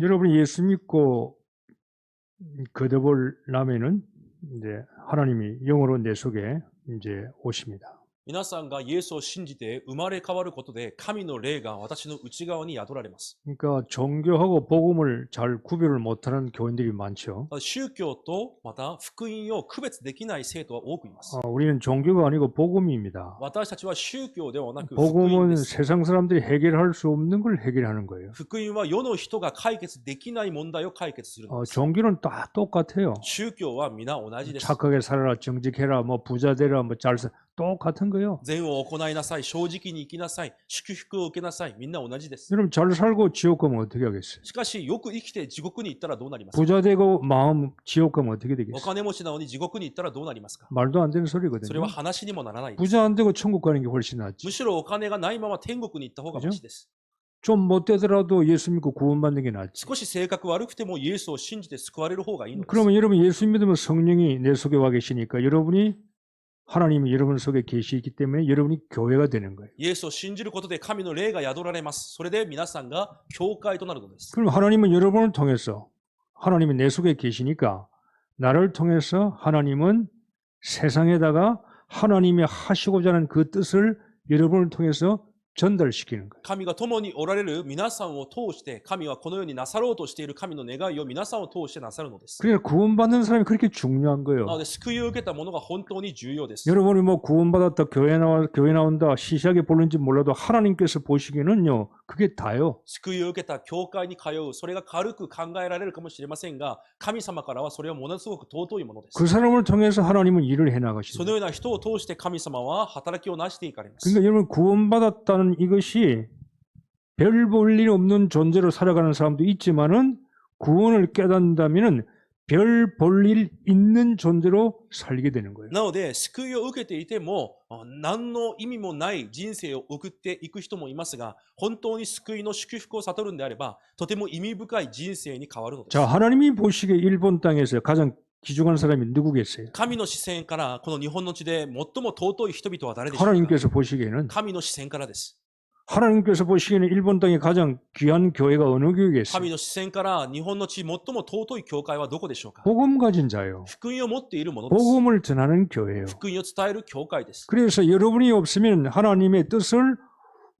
여러분이 예수 믿고 거듭나면은 이제 하나님이 영으로 내 속에 이제 오십니다. 皆さんがイエスを信じて生まれ変わることで神の霊が私の内側に宿られます。 그러니까 종교하고 복음을 잘 구별을 못하는 교인들이 많죠. 宗教とまた福音を区別できない生徒は多くいます。 우리는 종교가 아니고 복음입니다. 私たちは宗教ではなく福音 복음은 です。 세상 사람들이 해결할 수 없는 걸 해결하는 거예요. 福音は世の人が解決できない問題を解決するのです。 종교는 다 똑같아요. 宗教は皆同じです。 착하게 살아라, 정직해라, 뭐 부자 되라, 뭐 잘 살, 똑같은 거예요. 善を行いなさい、正直に生きなさい、祝福を受けなさい、みんな同じです。 여러분 잘 살고 지옥 가면 어떻게 하겠어요? しかし、よく生きて地獄に行ったらどうなりますか？ 부자 되고 마음 지옥 가면 어떻게 お 되겠어요? 金持ちなのに地獄に行ったらどうなりますか？ 말도 안 되는 それ 소리거든요. は話にもならないです。 부자 안 되고 천국 가는 게 훨씬 낫지. むしろお金がないまま天国に行った方がマシです。 좀 못되더라도 예수 믿고 구원받는 게 낫지. 少し性格悪くてもイエスを信じて救われる方がいいのです。 그러면 여러분 예수 믿으면 성령이 내 속에 와 계시니까 여러분이 하나님이 여러분 속에 계시기 때문에 여러분이 교회가 되는 거예요. イエスを信じることで神の霊が宿られます。それで皆さんが教会となるのです。 그럼 하나님은 여러분을 통해서 하나님이 내 속에 계시니까 나를 통해서 하나님은 세상에다가 하나님이 하시고자 하는 그 뜻을 여러분을 통해서 전달시키는 거예요. 神が共におられる皆さんを通して、神はこのようになさろうとしている神の願いを皆さんを通してなさるのです。 그러니까 구원받는 사람이 그렇게 중요한 な 거예요. ので、救いを受けたものが本当に重要です。 여러분이 뭐 구원받았다, 교회 나온다, 시시하게 보는지 몰라도 하나님께서 보시기에는요, 그게 다요. 救いを受けた教会に通う、それが軽く考えられるかもしれませんが、神様からはそれはものすごく尊いものです。 그 사람을 통해서 하나님은 일을 そ 해나가십니다. のような人を通して神様は働きをなしていかれます。 그러니까 여러분 구원받았다는 이것이 별 볼 일 없는 존재로 살아가는 사람도 있지만은 구원을 깨닫는다면은 별 볼 일 있는 존재로 살게 되는 거예요. なので、救いを受けていても、何の意味もない人生を送っていく人もいますが、本当に救いの祝福を悟るんであれば、とても意味深い人生に変わるのです。 자, 하나님이 보시기에 일본 땅에서 가장 귀중한 사람이 누구겠어요? 神の視線から、この日本の地で最も尊い人々は誰でしょうか？ 하나님께서 보시기에는 神の視線からです。 하나님께서 보시기에는 일본 땅에 가장 귀한 교회가 어느 교회겠어요? 神の視線から日本の地最も尊い教会はどこでしょうか？ 복음 가진 자요. 福音を持っているものです。 복음을 전하는 교회예요. 福音を伝える教会です。 그래서 여러분이 없으면 하나님의 뜻을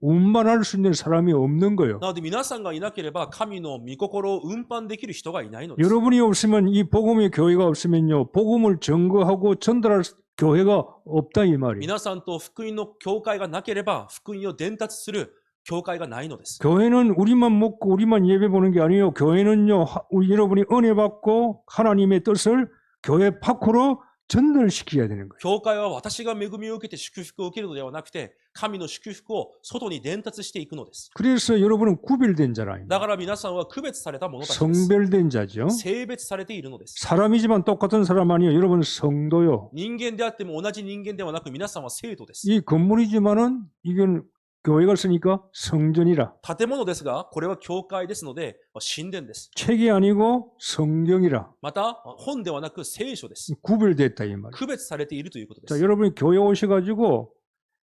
운반할 수 있는 사람이 없는 거예요. なので皆さんがいなければ神の御心を運搬できる人がいないのです。 여러분이 없으면 이 복음의 교회가 없으면요, 복음을 증거하고 전달할 교회가 없다 이 말이에요. 皆さんと福音の教会がなければ福音を伝達する教会がないのです。 교회는 우리만 먹고 우리만 예배 보는 게 아니에요. 교회는요, 여러분이 은혜 받고 하나님의 뜻을 교회 밖으로 전달시켜야 되는 거예요. 教会は私が恵みを受けて祝福を受けるのではなくて、神の祝福を外に伝達していくのです。 그래서 여러분은 구별된 자라. だから皆さんは区別された者たちです。 성별된 자죠. 性別されているのです。 사람이지만 똑같은 사람 아니에요. 여러분 성도요. 人間であっても同じ人間ではなく皆さんは生徒です。 이 건물이지만은 이건 교회가 쓰니까 성전이라. 建物ですが、これは教会ですので、神殿です。 책이 아니고 성경이라. また、本ではなく聖書です。 구별됐다 이 말. 区別されているということで 자, す。 여러분이 교회 오셔가지고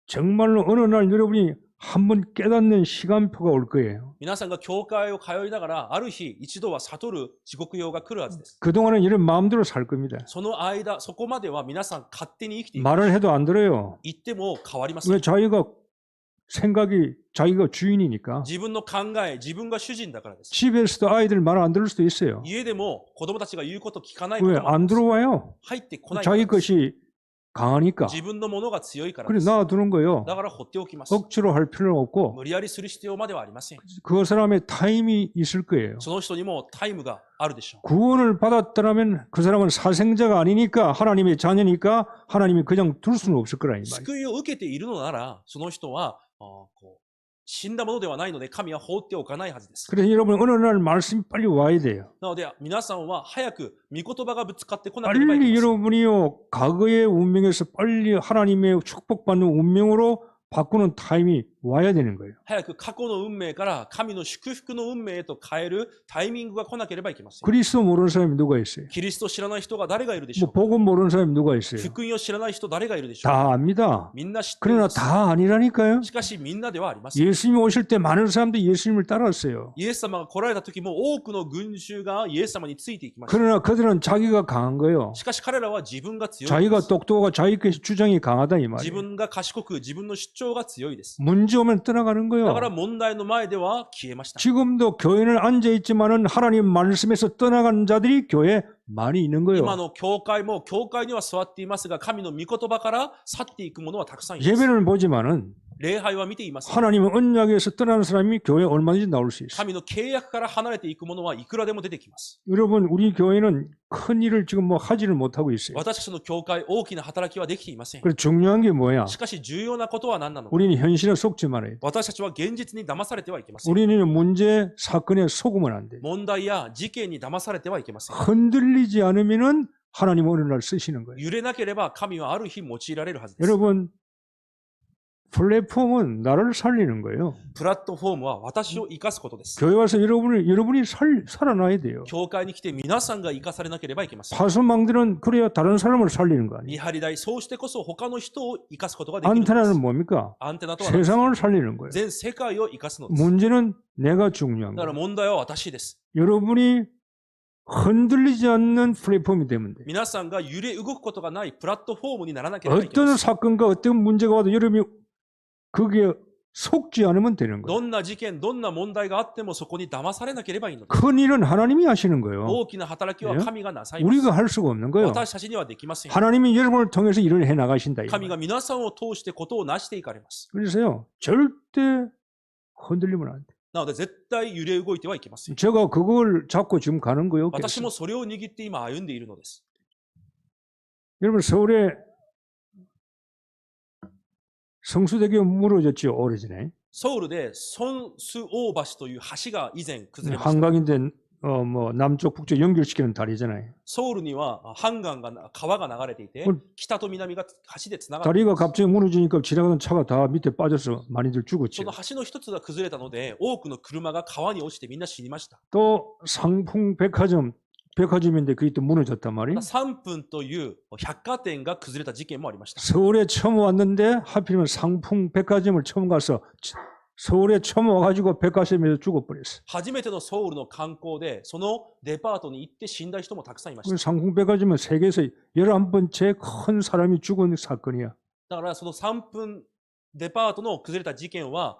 정말로 어느 날 여러분이 한번 깨닫는 시간표가 올 거예요. 皆さんが教会を通いながら、ある日一度は悟る地獄用が来るはずです。 그동안은 이런 마음대로 살 겁니다. その間、そこまでは皆さん勝手に生きていく。 말을 해도 안 들어요. 言っても変わりません。 왜 자기가 생각이 자기가 주인이니까. 自分の考え、自分が主人だからです。 집에서도 아이들 말 안 들을 수도 있어요. 家でも子供たちが言うこと聞かないこ 왜 ともあり 안 ます。 들어와요? 入ってこないから 자기 です。 것이 강하니까. 自分のものが強いから 그래 です。 놔두는 거예요. だから放っておきます。 억지로 할 필요는 없고 無理やりする必要まではありません。 그 사람의 타임이 있을 거예요. その人にもタイムがあるでしょう。 구원을 받았더라면 그 사람은 사생자가 아니니까 하나님의 자녀니까 하나님이 그냥 둘 수는 없을 거라 이 말이에요. 救いを受けているのなら、その人は死んだものではないので、神は放っておかないはずです。 그래서 여러분 어느 날 말씀이 빨리 와야 돼요. なので、皆さんは早く御言葉がぶつかってこなければいけ 빨리 ません。 여러분이요 과거의 운명에서 빨리 하나님의 축복받는 운명으로 바꾸는 타임이 와야 되는 거예요. 早く過去の運命から神の祝福の運命へと変えるタイミングが来なければいけません。 그리스도 모르는 사람이 누가 있어요? キリストを知らない人が誰がいるでしょ 뭐 うか。 복음 모르는 사람이 누가 있어요? 福音を知らない人誰がいるでしょうか。 다 압니다. みんな知っていま 그러나 す。 다 아니라니까요. しかしみんなではありません。 예수님이 오실 때 많은 사람들이 예수님을 따랐어요. イエス様が来られた時も多くの群衆がイエス様についていきました。 그러나 그들은 자기가 강한 거예요. しかし彼らは自分が強いで 자기가 す。 똑똑하고 자기 주장이 강하다 이 自 말이에요. 分が賢く自分の主張が強いです。 문제 오면 떠나가는 だから 거예요. 問題の前では消えました。 지금도 교회는 앉아 있지만은 하나님 말씀에서 떠나간 자들이 교회에 많이 있는 今 거예요. の教会も教会には座っていますが、神の御言葉から去っていく者はたくさんいます。 예배를 보지만은 礼拝は見ています。 하나님은 언약에서 떠나는 사람이 교회에 얼마든지 나올 수 있어요. 神の契約から離れていく者はいくらでも出てきます。 여러분 우리 교회는 큰 일을 지금 뭐 하지를 못하고 있어요. 私たちの教会、大きな働きはできていません。 그래서 중요한 게 뭐야? しかし重要なことは何なのか。 우리는 현실에 속지 말아야 돼. 私たちは現実に騙されてはいけません。 우리는 문제 사건에 속으면 안 돼. 問題や事件に騙されてはいけません。 흔들리지 않으면은 하나님 어느 날 쓰시는 거예요. 揺れなければ神はある日用いられるはずです。 여러분 플랫폼은 나를 살리는 거예요. プラットフォームは私を生かすことです。 교회 와서 여러분이 살아나야 돼요. 教会に来て皆さんが生かされなければいけません。 파수망들은 그래야 다른 사람을 살리는 거 見 아니에요. 張り台、そうしてこそ他の人を生かすことができるのです。 안테나는 뭡니까? アンテナとは何ですか。 세상을 살리는 거예요. 全世界を生かすのです。 문제는 내가 중요한 だから 거예요. 問題は私です。 여러분이 흔들리지 않는 플랫폼이 되면 돼요. 皆さんが揺れ動くことがないプラットフォームにならなければいけま 어떤 せん。 사건과 어떤 문제가 와도 여러분이 거기에 속지 않으면 되는 거예요. どんな事件、どんな問題があってもそこに騙されなければいいのです。 큰 일은 하나님이 하시는 거예요. 大きな働きは神がなさいます。 우리가 할 수가 없는 거예요. 私たちにはできません。 하나님이 여러분을 통해서 일을 해 나가신다. 이 神 말이에요. が皆さんを通してことを成していかれます。 그래서요, 절대 흔들리면 안 돼. なので絶対揺れ動いてはいけません。 제가 그걸 잡고 지금 가는 거예요. 私もそれを握って今歩んでいるのです。 여러분 서울에 성수대교 무너졌죠, 오래전에. ソウルでソンス大橋という橋が以前崩れました。 한강인데 뭐 남쪽 북쪽 연결시키는 다리잖아요. ソウルにはハンガンが川が流れていて、北と南が橋でつながってい 다리가 ます。 갑자기 무너지니까 지나가던 차가 다 밑에 빠져서 많이들 そ 죽었죠. の橋の一つが崩れたので、多くの車が川に落ちてみんな死にました。 또 상풍 백화점인데 그게 또 무너졌단 말이에요. 3分という百貨店が崩れた事件もありました。 서울에 처음 왔는데 하필이면 상풍 백화점을 처음 가서 서울에 처음 와가지고 백화점에서 죽어버렸어. 初めてのソウルの観光で、そのデパートに行って死んだ人もたくさんいまし 그 た。 상풍 백화점은 세계에서 11번째 큰 사람이 죽은 사건이야. だからその3分デパートの崩れた事件は、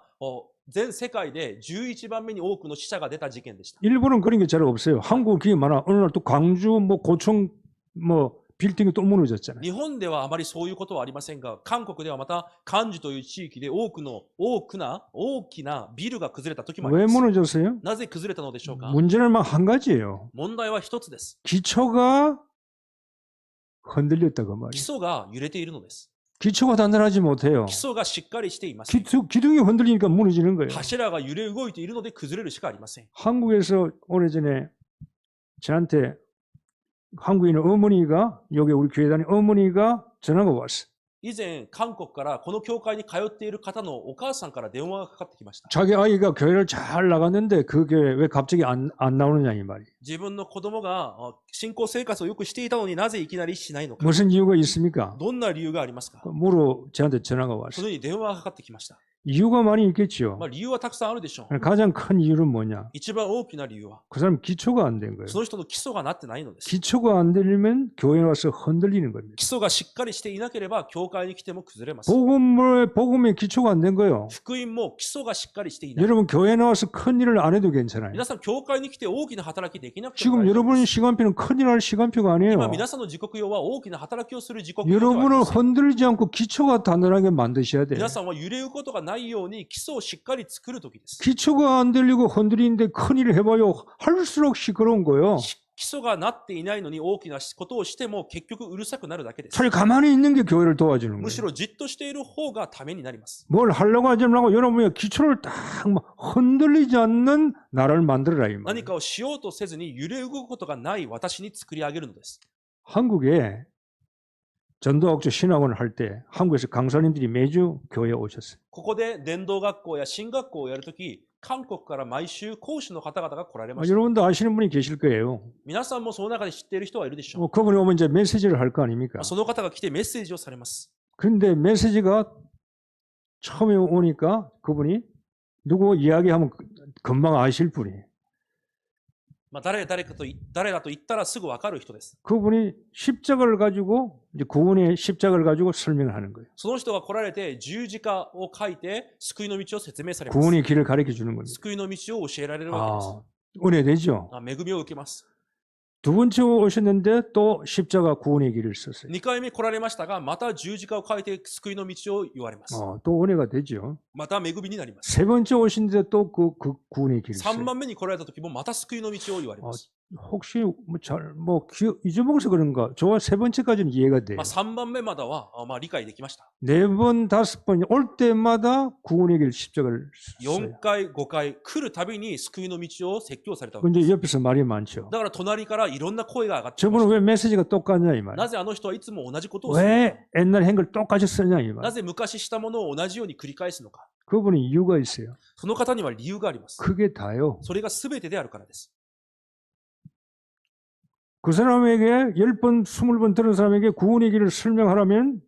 全世界で11番目に多くの死者が出た事件でした。 일본은 그런 게 잘 없어요. 한국은 그게 많아. 어느 날 또 광주 뭐 고청 뭐 빌딩이 또 무너졌잖아요. 日本ではあまりそういうことはありませんが、韓国ではまた漢樹という地域で大きなビルが崩れた時もあり 왜 ます。 무너졌어요? なぜ崩れたのでしょうか。 문제는 막 한 가지예요. 問題は一つです。 기초가 흔들렸다고 基 말이에요. 礎が揺れているのです。 기초가 단단하지 못해요. 基礎がしっかりしていません。 기둥이 흔들리니까 무너지는 거예요. 柱が揺れ動いているので崩れるしかありません。 한국에서 오래전에 저한테 한국인 어머니가 여기 우리 교회 다니는 어머니가 전화가 왔어. 以前、韓国からこの教会に通っている方のお母さんから電話がかかってきました。 자기 아이가 교회를 잘 나갔는데 그 교회 왜 갑자기 안 나오느냐 이 말이에요. 自分の子供が信仰生活をよくしていたのになぜいきなりしないのか。 무슨 이유가 있습니까? どんな理由がありますか。 물어 저한테 전화가 そ 왔어. のように電話がかかってきました。 이유가 많이 있겠죠. 理由はたくさんあるでしょう。 가장 큰 이유는 뭐냐? 一番大きな理由は、 그 사람 기초가 안 된 거예요. その人の基礎がなってないのです。 기초가 안 되려면 교회에 와서 흔들리는 겁니다. 基礎がしっかりしていなければ、教会に来ても崩れます。 복음의 기초가 안 된 거예요. 福音も基礎がしっかりしていない。 여러분 교회에 나와서 큰 일을 안 해도 괜찮아요. 皆さん、教会に来て大きな働きできなくても 지금 大丈夫で 여러분 す。 시간표는 큰 일 할 시간표가 今、 아니에요. 皆さんの時刻表は大きな働きをする時刻表ではあり 여러분을 ません。 흔들리지 않고 기초가 단단하게 만드셔야 돼요. 皆さんは揺れることがないように基礎をしっかり作るときです。 기초가 안 들리고 흔들리는데 큰 일을 해봐요. 할수록 시끄러운 거예요. 基礎がなっていないのに大きなことをしても結局うるさくなるだけです。 차라리 가만히 있는 게 교회를 도와주는 むし 거예요. ろじっとしている方がためになります。 뭘 하려고 하지 말고 여러분이 기초를 딱 흔들리지 않는 나라를 만들어라 이 何 말이에요. かをしようとせずに揺れ動くことがない私に作り上げるのです。 한국에 전도학교 신학원을 할 때 한국에서 강사님들이 매주 교회에 오셨어요. ここで伝道学校や進学校をやるとき、韓国から毎週講師の方々が来られました。 여러분도 아시는 분이 계실 거예요. 皆さんもその中で知っている人はいるでしょう。 그분이 오면 이제 메시지를 할 거 아닙니까? その方が来てメッセージをされます。 그런데 메시지가 처음에 오니까 그분이 누구 이야기하면 금방 아실 분이. 誰だと言ったらすぐ分かる人です。 그분이 십자가를 가지고 이제 구원의 십자가를 가지고 설명을 하는 거예요. その人が来られて十字架を書いて救いの道を説明されます。 구원의 길을 가르쳐 주는 겁니다. 救いの道を教えられるわけです。 은혜 되죠. 恵みを受けます。 두 번째 오셨는데 또 십자가 구원의 길을 썼어요. 2回目来られましたが、また十字架を書いて救いの道を言われます。 또 은혜가 되죠. また恵みになります。 세 번째 오신데 또 그 구원의 길을 3 써요. 番目に来られた時もまた救いの道を言われます。 혹시 잊어먹어서 그런가? 저와 세 번째까지는 이해가 돼요. 3番目までは理解できました。 네 번, 다섯 번 올 때마다 구원의 길 십자가를 써요. 4回、5回来るたびに救いの道を説教されたわけ 근데 です。 옆에서 말이 많죠. だから隣からいろんな声が上がってきまし 저분은 た。 왜 메시지가 똑같냐 이 말. なぜあの人はいつも同じことをするの 왜 か。 옛날에 한 걸 똑같이 쓰냐 이 な 말. ぜ昔したものを同じように繰り返すのか。 그분이 이유가 있어요. その方には理由があります。 그게 다요. それが全てであるからです。 그 사람에게 10번, 20번 들은 사람에게 구원의 길을 설명하라면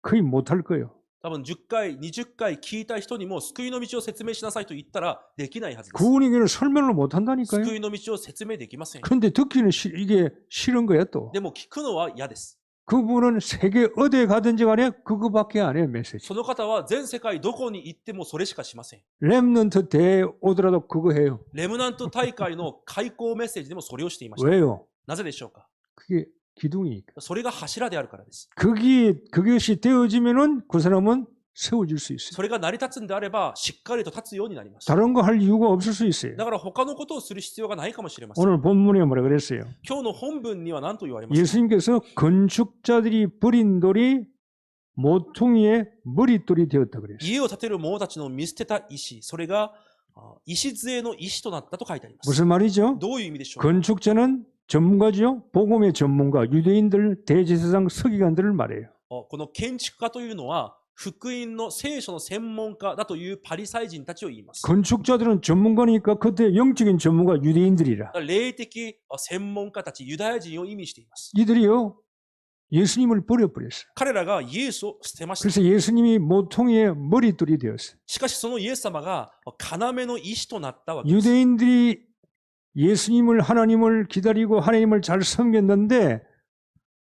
거의 못할 거예요. 多分10回、20回聞いた人にも救いの道を説明しなさいと言ったらできないはずです。 구원의 길을 설명을 못한다니까요. 救いの道を説明できません。 그런데 듣기는 이게 싫은 거야 또. でも聞くのは嫌です。 그분은 세계 어디에 가든지 간에 그거밖에 안 해요 메시지. その方は全世界どこに行ってもそれしかしません。 렘넌트 대회 오더라도 그거 해요. レムナント大会の開講メッセージでもそれをしていました。 왜요? なぜでしょうか。 그게 기둥이니까. それが柱であるからです。 그것이 되어지면은 그 사람은 세워질 수 있어요. それが成り立つんであればしっかりと立つようになります。 다른 거 할 이유가 없을 수 있어요. だから他のことをする必要がないかもしれません。 오늘 본문에 뭐라 그랬어요? 今日の本文には何と言われますか。 예수님께서 건축자들이 버린 돌이 모퉁이의 머릿돌이 되었다 그랬어요. 家を建てる者たちの見捨てた石、それが礎の石となったと書いてあります。 무슨 말이죠? どういう意味でしょうか。 건축자는 전문가죠. 복음의 전문가, 유대인들, 대제사장, 서기관들을 말해요. この建築家というのは福音の聖書の専門家だというパリサイ人たちを言います。 건축자들은 전문가니까 그때 영적인 전문가 유대인들이라. 霊的専門家たち、ユダヤ人を意味しています。 이들이요 예수님을 버려버렸어요. 彼らがイエスを捨てました。 그래서 예수님이 모퉁이의 머릿돌이 되었어요. しかしそのイエス様が要の石となったわけです。 유대인들이 예수님을 하나님을 기다리고 하나님을 잘 섬겼는데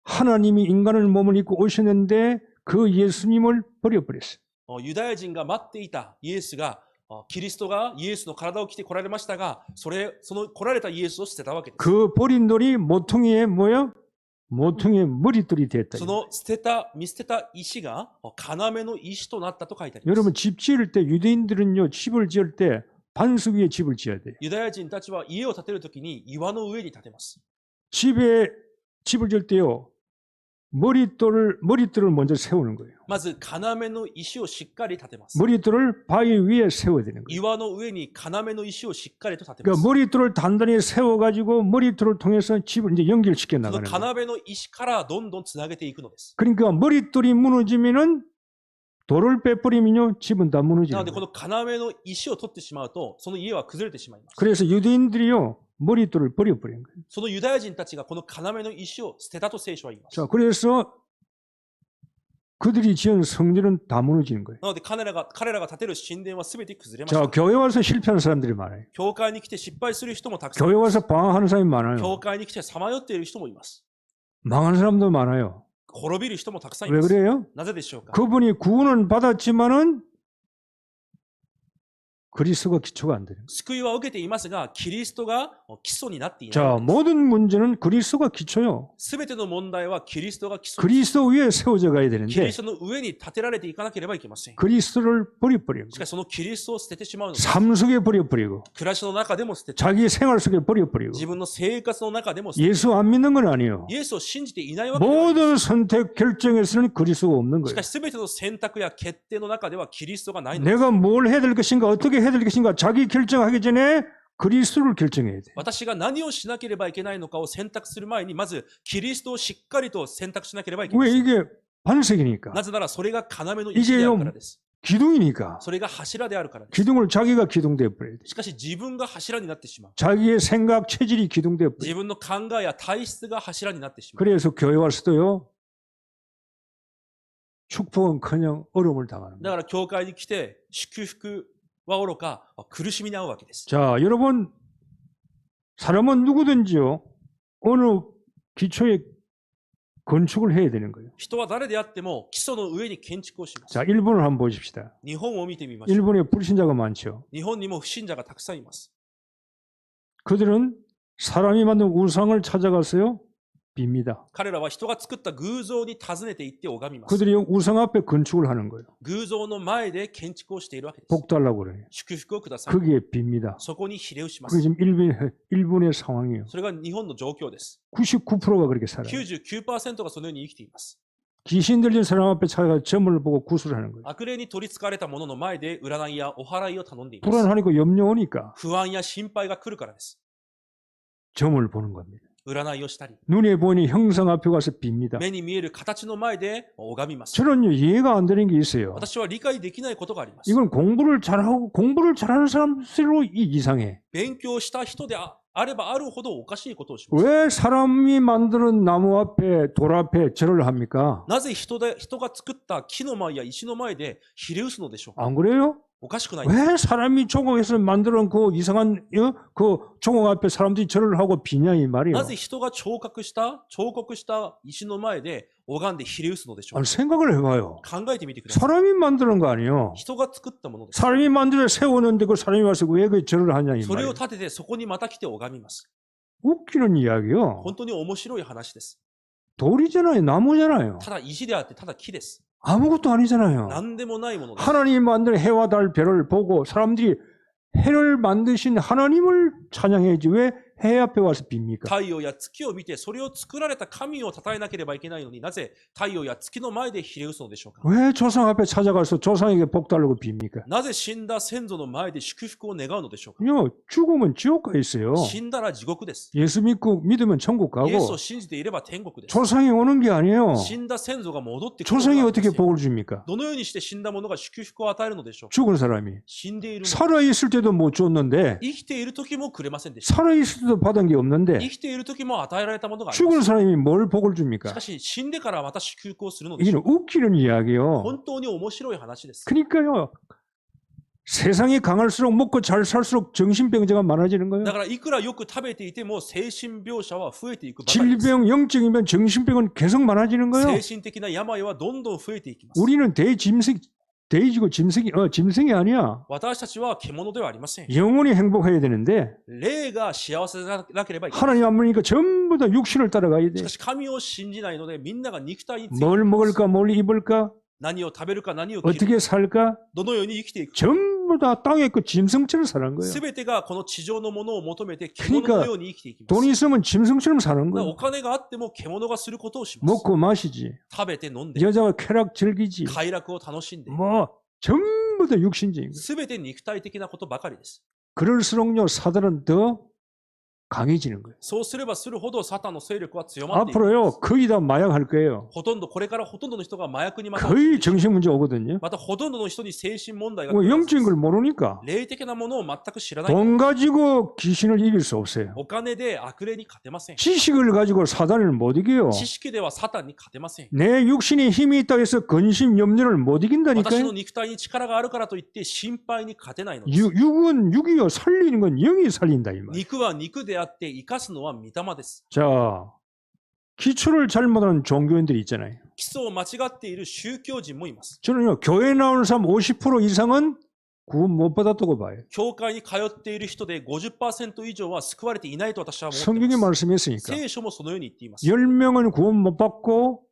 하나님이 인간을 몸을 입고 오셨는데 그 예수님을 버려버렸어요. ユダヤ人が待っていたイエスが、キリストがイエスの体を着て来られましたが、その来られたイエスを捨てたわけです。 그 버린 돌이 모퉁이의 뭐야? 모퉁이의 머릿돌이 됐다. その見捨てた石が要の石となったと書いてあります。 여러분 집 지을 때 유대인들은요 집을 지을 때 반석 위에 집을 지어야 돼요. ユダヤ人たちは家を建てるときに岩の上に建てます。 집을 지을 때요 머릿돌을 먼저 세우는 거예요. まず要の石をしっかり建てます。 머릿돌을 바위 위에 세워야 되는 거예요. 岩の上に要の石をしっかりと建てま 그러니까 す。 머릿돌을 단단히 세워가지고 머릿돌을 통해서 집을 이제 연결시켜 その 나가는 거예요. 要の石からどんどんつなげていくのです。 그러니까 머릿돌이 무너지면은 돌을 빼버리면요 집은 다 なの 무너지는 でこ 거예요. の要の石を取ってしまうと、その家は崩れてしまいます。 그래서 유대인들이요 머릿돌을 버려버린 거예요. そのユダヤ人たちがこの要の石を捨てたと聖書は言います。 자, 그래서 그들이 지은 성전은 다 무너지는 거예요. なので彼らが建てる神殿は全て崩れまし 자, た。 교회 와서 실패하는 사람들이 많아요. 教会に来て失敗する人もたくさんい 교회 ます。 와서 방황하는 사람이 많아요. 教会に来てさまよっている人もいます。 망하는 사람도 많아요. 滅びる人もたくさんい 왜 ます。 그래요? なぜでしょうか。 그분이 구원은 받았지만은 그리스도가 기초가 안 되는 거예요. 救いは受けていますが、キリストが基礎になっていない 자, のです。 모든 문제는 그리스도가 기초요. すべての問題はキリストが基礎です。 그리스도 위에 세워져 가야 キ 되는데 リストの上に立てられていかなければいけません。 그리스도를 버려버리는 し 거예요. かしそのキリストを捨ててしまうのです。 삶 속에 버려버리고 暮らしの中でも捨てて、 자기 생활 속에 버려버리고 自分の生活の中でも捨てて、 예수 안 믿는 건 아니에요. イエスを信じていないわけではないです。 모든 선택 결정에서는 그리스도가 없는 し 거예요. かし全ての選択や決定の中ではキリストがないのです。 내가 뭘 해야 될 것인가 어떻게 해야 될 것인가 자기 결정하기 전에 그리스도를 결정해야 돼. 私が何をしなければいけないのかを選択する前に、まずキリストをしっかりと選択しなければいけま 왜 せん。 이게 반석이니까. なぜならそれが要の石であるからです。 기둥이니까. それが柱であるからです。 기둥을 자기가 기둥돼 버려야 돼. しかし自分が柱になってしまう。 자기의 생각, 체질이 기둥돼 버려. 自分の考えや体質が柱になってしまう。 그래서 교회 와서도요. 축복은커녕 어려움을 당하는 だ 거예요. から教会に来て祝福はおろか苦しみに遭うわけです。 자, 여러분 사람은 누구든지요. 어느 기초에 건축을 해야 되는 거예요. 人は誰であっても基礎の上に建築をします。 자, 일본을 한번 보십시다. 日本を見てみましょう。 일본에 불신자가 많죠. 日本にも不信者がたくさんいます。 그들은 사람이 만든 우상을 찾아가서요. 빕니다. 彼らは人が作った偶像に訪ねて行って拝みます。 그들이 우상 앞에 건축을 하는 거예요. 偶像の前で建築をしているわけです。 복 달라고 그래요. 祝福をください。 거기에 빕니다. そこにひれ伏しま 그게 す。 지금 일본의 상황이에요. それが日本の状況です。 99%가 그렇게 살아요. 99% がそのように生きています。 귀신 들린 사람 앞에 찾아가 점을 보고 구슬을 하는 거예요. 悪霊に取り憑かれた者の前で占いやお祓いを頼んでいます。 불안하니까 염려 오니까 不安や心配が来るからです。 점을 보는 겁니다. 占いをしたり、 눈에 보이는 형상 앞에 가서 빕니다. 目に見える形の前で拝みます。 저는요 이해가 안 되는 게 있어요. 私は理解できないことがあります。 이건 공부를 잘하는 사람들로 이상해. 勉強した人であればあるほどおかしいことをします。 왜 사람이 만드는 나무 앞에 돌 앞에 절을 합니까? なぜ人が作った木の前や石の前でひれ伏すのでしょうか。 안 그래요? おかしくないですか。 왜 사람이 조각에서 만드는 그 이상한 그 조각 앞에 사람들이 절을 하고 비냐 이 말이에요. なぜ人が彫刻した石の前で拝んでひれ伏すのでしょう 아니, か。 생각을 해봐요. 考えてみてください。 사람이 만드는 거 아니에요. 人が作ったものです。 사람이 만들어 세웠는데 그 사람이 와서 왜 그 절을 하냐 이 それ 말이에요. を立ててそこにまた来て拝みます。 웃기는 이야기요. 本当に面白い話です。 돌이잖아요. 나무잖아요. ただ石であってただ木です。 아무것도 아니잖아요. 何でもないものです。 하나님이 만든 해와 달 별을 보고 사람들이 해를 만드신 하나님을 찬양해야지 왜 해 앞에 와서 빕니까? 太陽や月を見てそれを作られた神を称えなければいけないのになぜ太陽や月の前でひれ伏すのでしょうか。 왜 조상 앞에 찾아가서 조상에게 복 달라고 빕니까? なぜ死んだ先祖の前で祝福を願うのでしょうか。 그냥 죽으면 지옥 가 있어요. 死んだら地獄です。 예수 믿으면 천국 イエス 가고 を信じていれば天国です。 조상이 오는 게 아니에요. 死んだ先祖が戻ってくるの 조상이 ではありま 어떻게 せん。 복을 줍니까? どのようにして死んだ者が祝福を与えるのでしょうか。 죽은 사람이 死んでいる者、 살아있을 때도 못 줬는데 生きている時もくれませんでした。 살아있을 때도 받은 게 없는데 生きている時も与えられたものがありま 죽은 す。 사람이 뭘 복을 し 줍니까? かし死んでからまた祝福をするのでしょ 이는 う。 웃기는 이야기요. 本当に面白い話です。 그러니까요. 세상이 강할수록 먹고 잘 살수록 정신병자가 많아지는 거예요. だからいくらよく食べていても精神病者は増えていくばかりです。 질병, 영적이면 정신병은 계속 많아지는 거예요. 精神的な病はどんどん増えていきます。 우리는 돼지고 짐승이 아니야. 私たちは獣ではありません。 영원히 행복해야 되는데 霊が幸せでなければいけない。 하나님 안 보니까 전부 다 육신을 따라가야 돼. しかし神を信じないのでみんなが肉体について 뭘 먹을까, 뭘 입을까, 何を食べるか何を着るか 어떻게 살까, どのように生きていくか 전부 다 땅에 그 짐승처럼 사는 거예요. すべてがこの地上のものを求めて獣のように生きていきます。 돈 있으면 짐승처럼 사는 だから 거예요. お金があっても獣がすることをします。 먹고 마시지. 食べて飲んで 여자가 쾌락 즐기지. 快楽を楽しんで 뭐 전부 다 육신적인 거예요. すべて肉体的なことばかりです。 그럴수록요 사단은 더 강해지는 거예요. そうすればするほどサタンの勢力は強まっていく。 앞으로요 거의 다 마약할 거예요. これからほとんどの人が麻薬にまた 거의 정신 문제 오거든요. またほとんどの人に精神問題が 뭐 来るはずです 영적인 걸 모르니까 霊的なものを全く知らない。 돈 가지고 귀신을 이길 수 없어요. お金で悪霊に勝てません。 지식을 가지고 사단을 못 이겨요. 知識ではサタンに勝てません。 내 육신에 힘이 있다고 해서 근심 염려를 못 私の 이긴다니까요. 肉体に力があるからといって心配に勝てないのです。 육은 육이요 살리는 건 영이 살린다 이 말. 肉は肉であって生かすのは御霊です。 자, 기초를 잘못하는 종교인들이 있잖아요. 基礎を間違っている宗教人もいます。 저는요 교회 나오는 사람 50% 이상은 구원 못 받았다고 봐요. 教会に通っている人で 50% 以上は救われていないと私は思ってい 성경이 ます。 말씀했으니까 聖書もそのように言っています。 10명은 구원 못 받고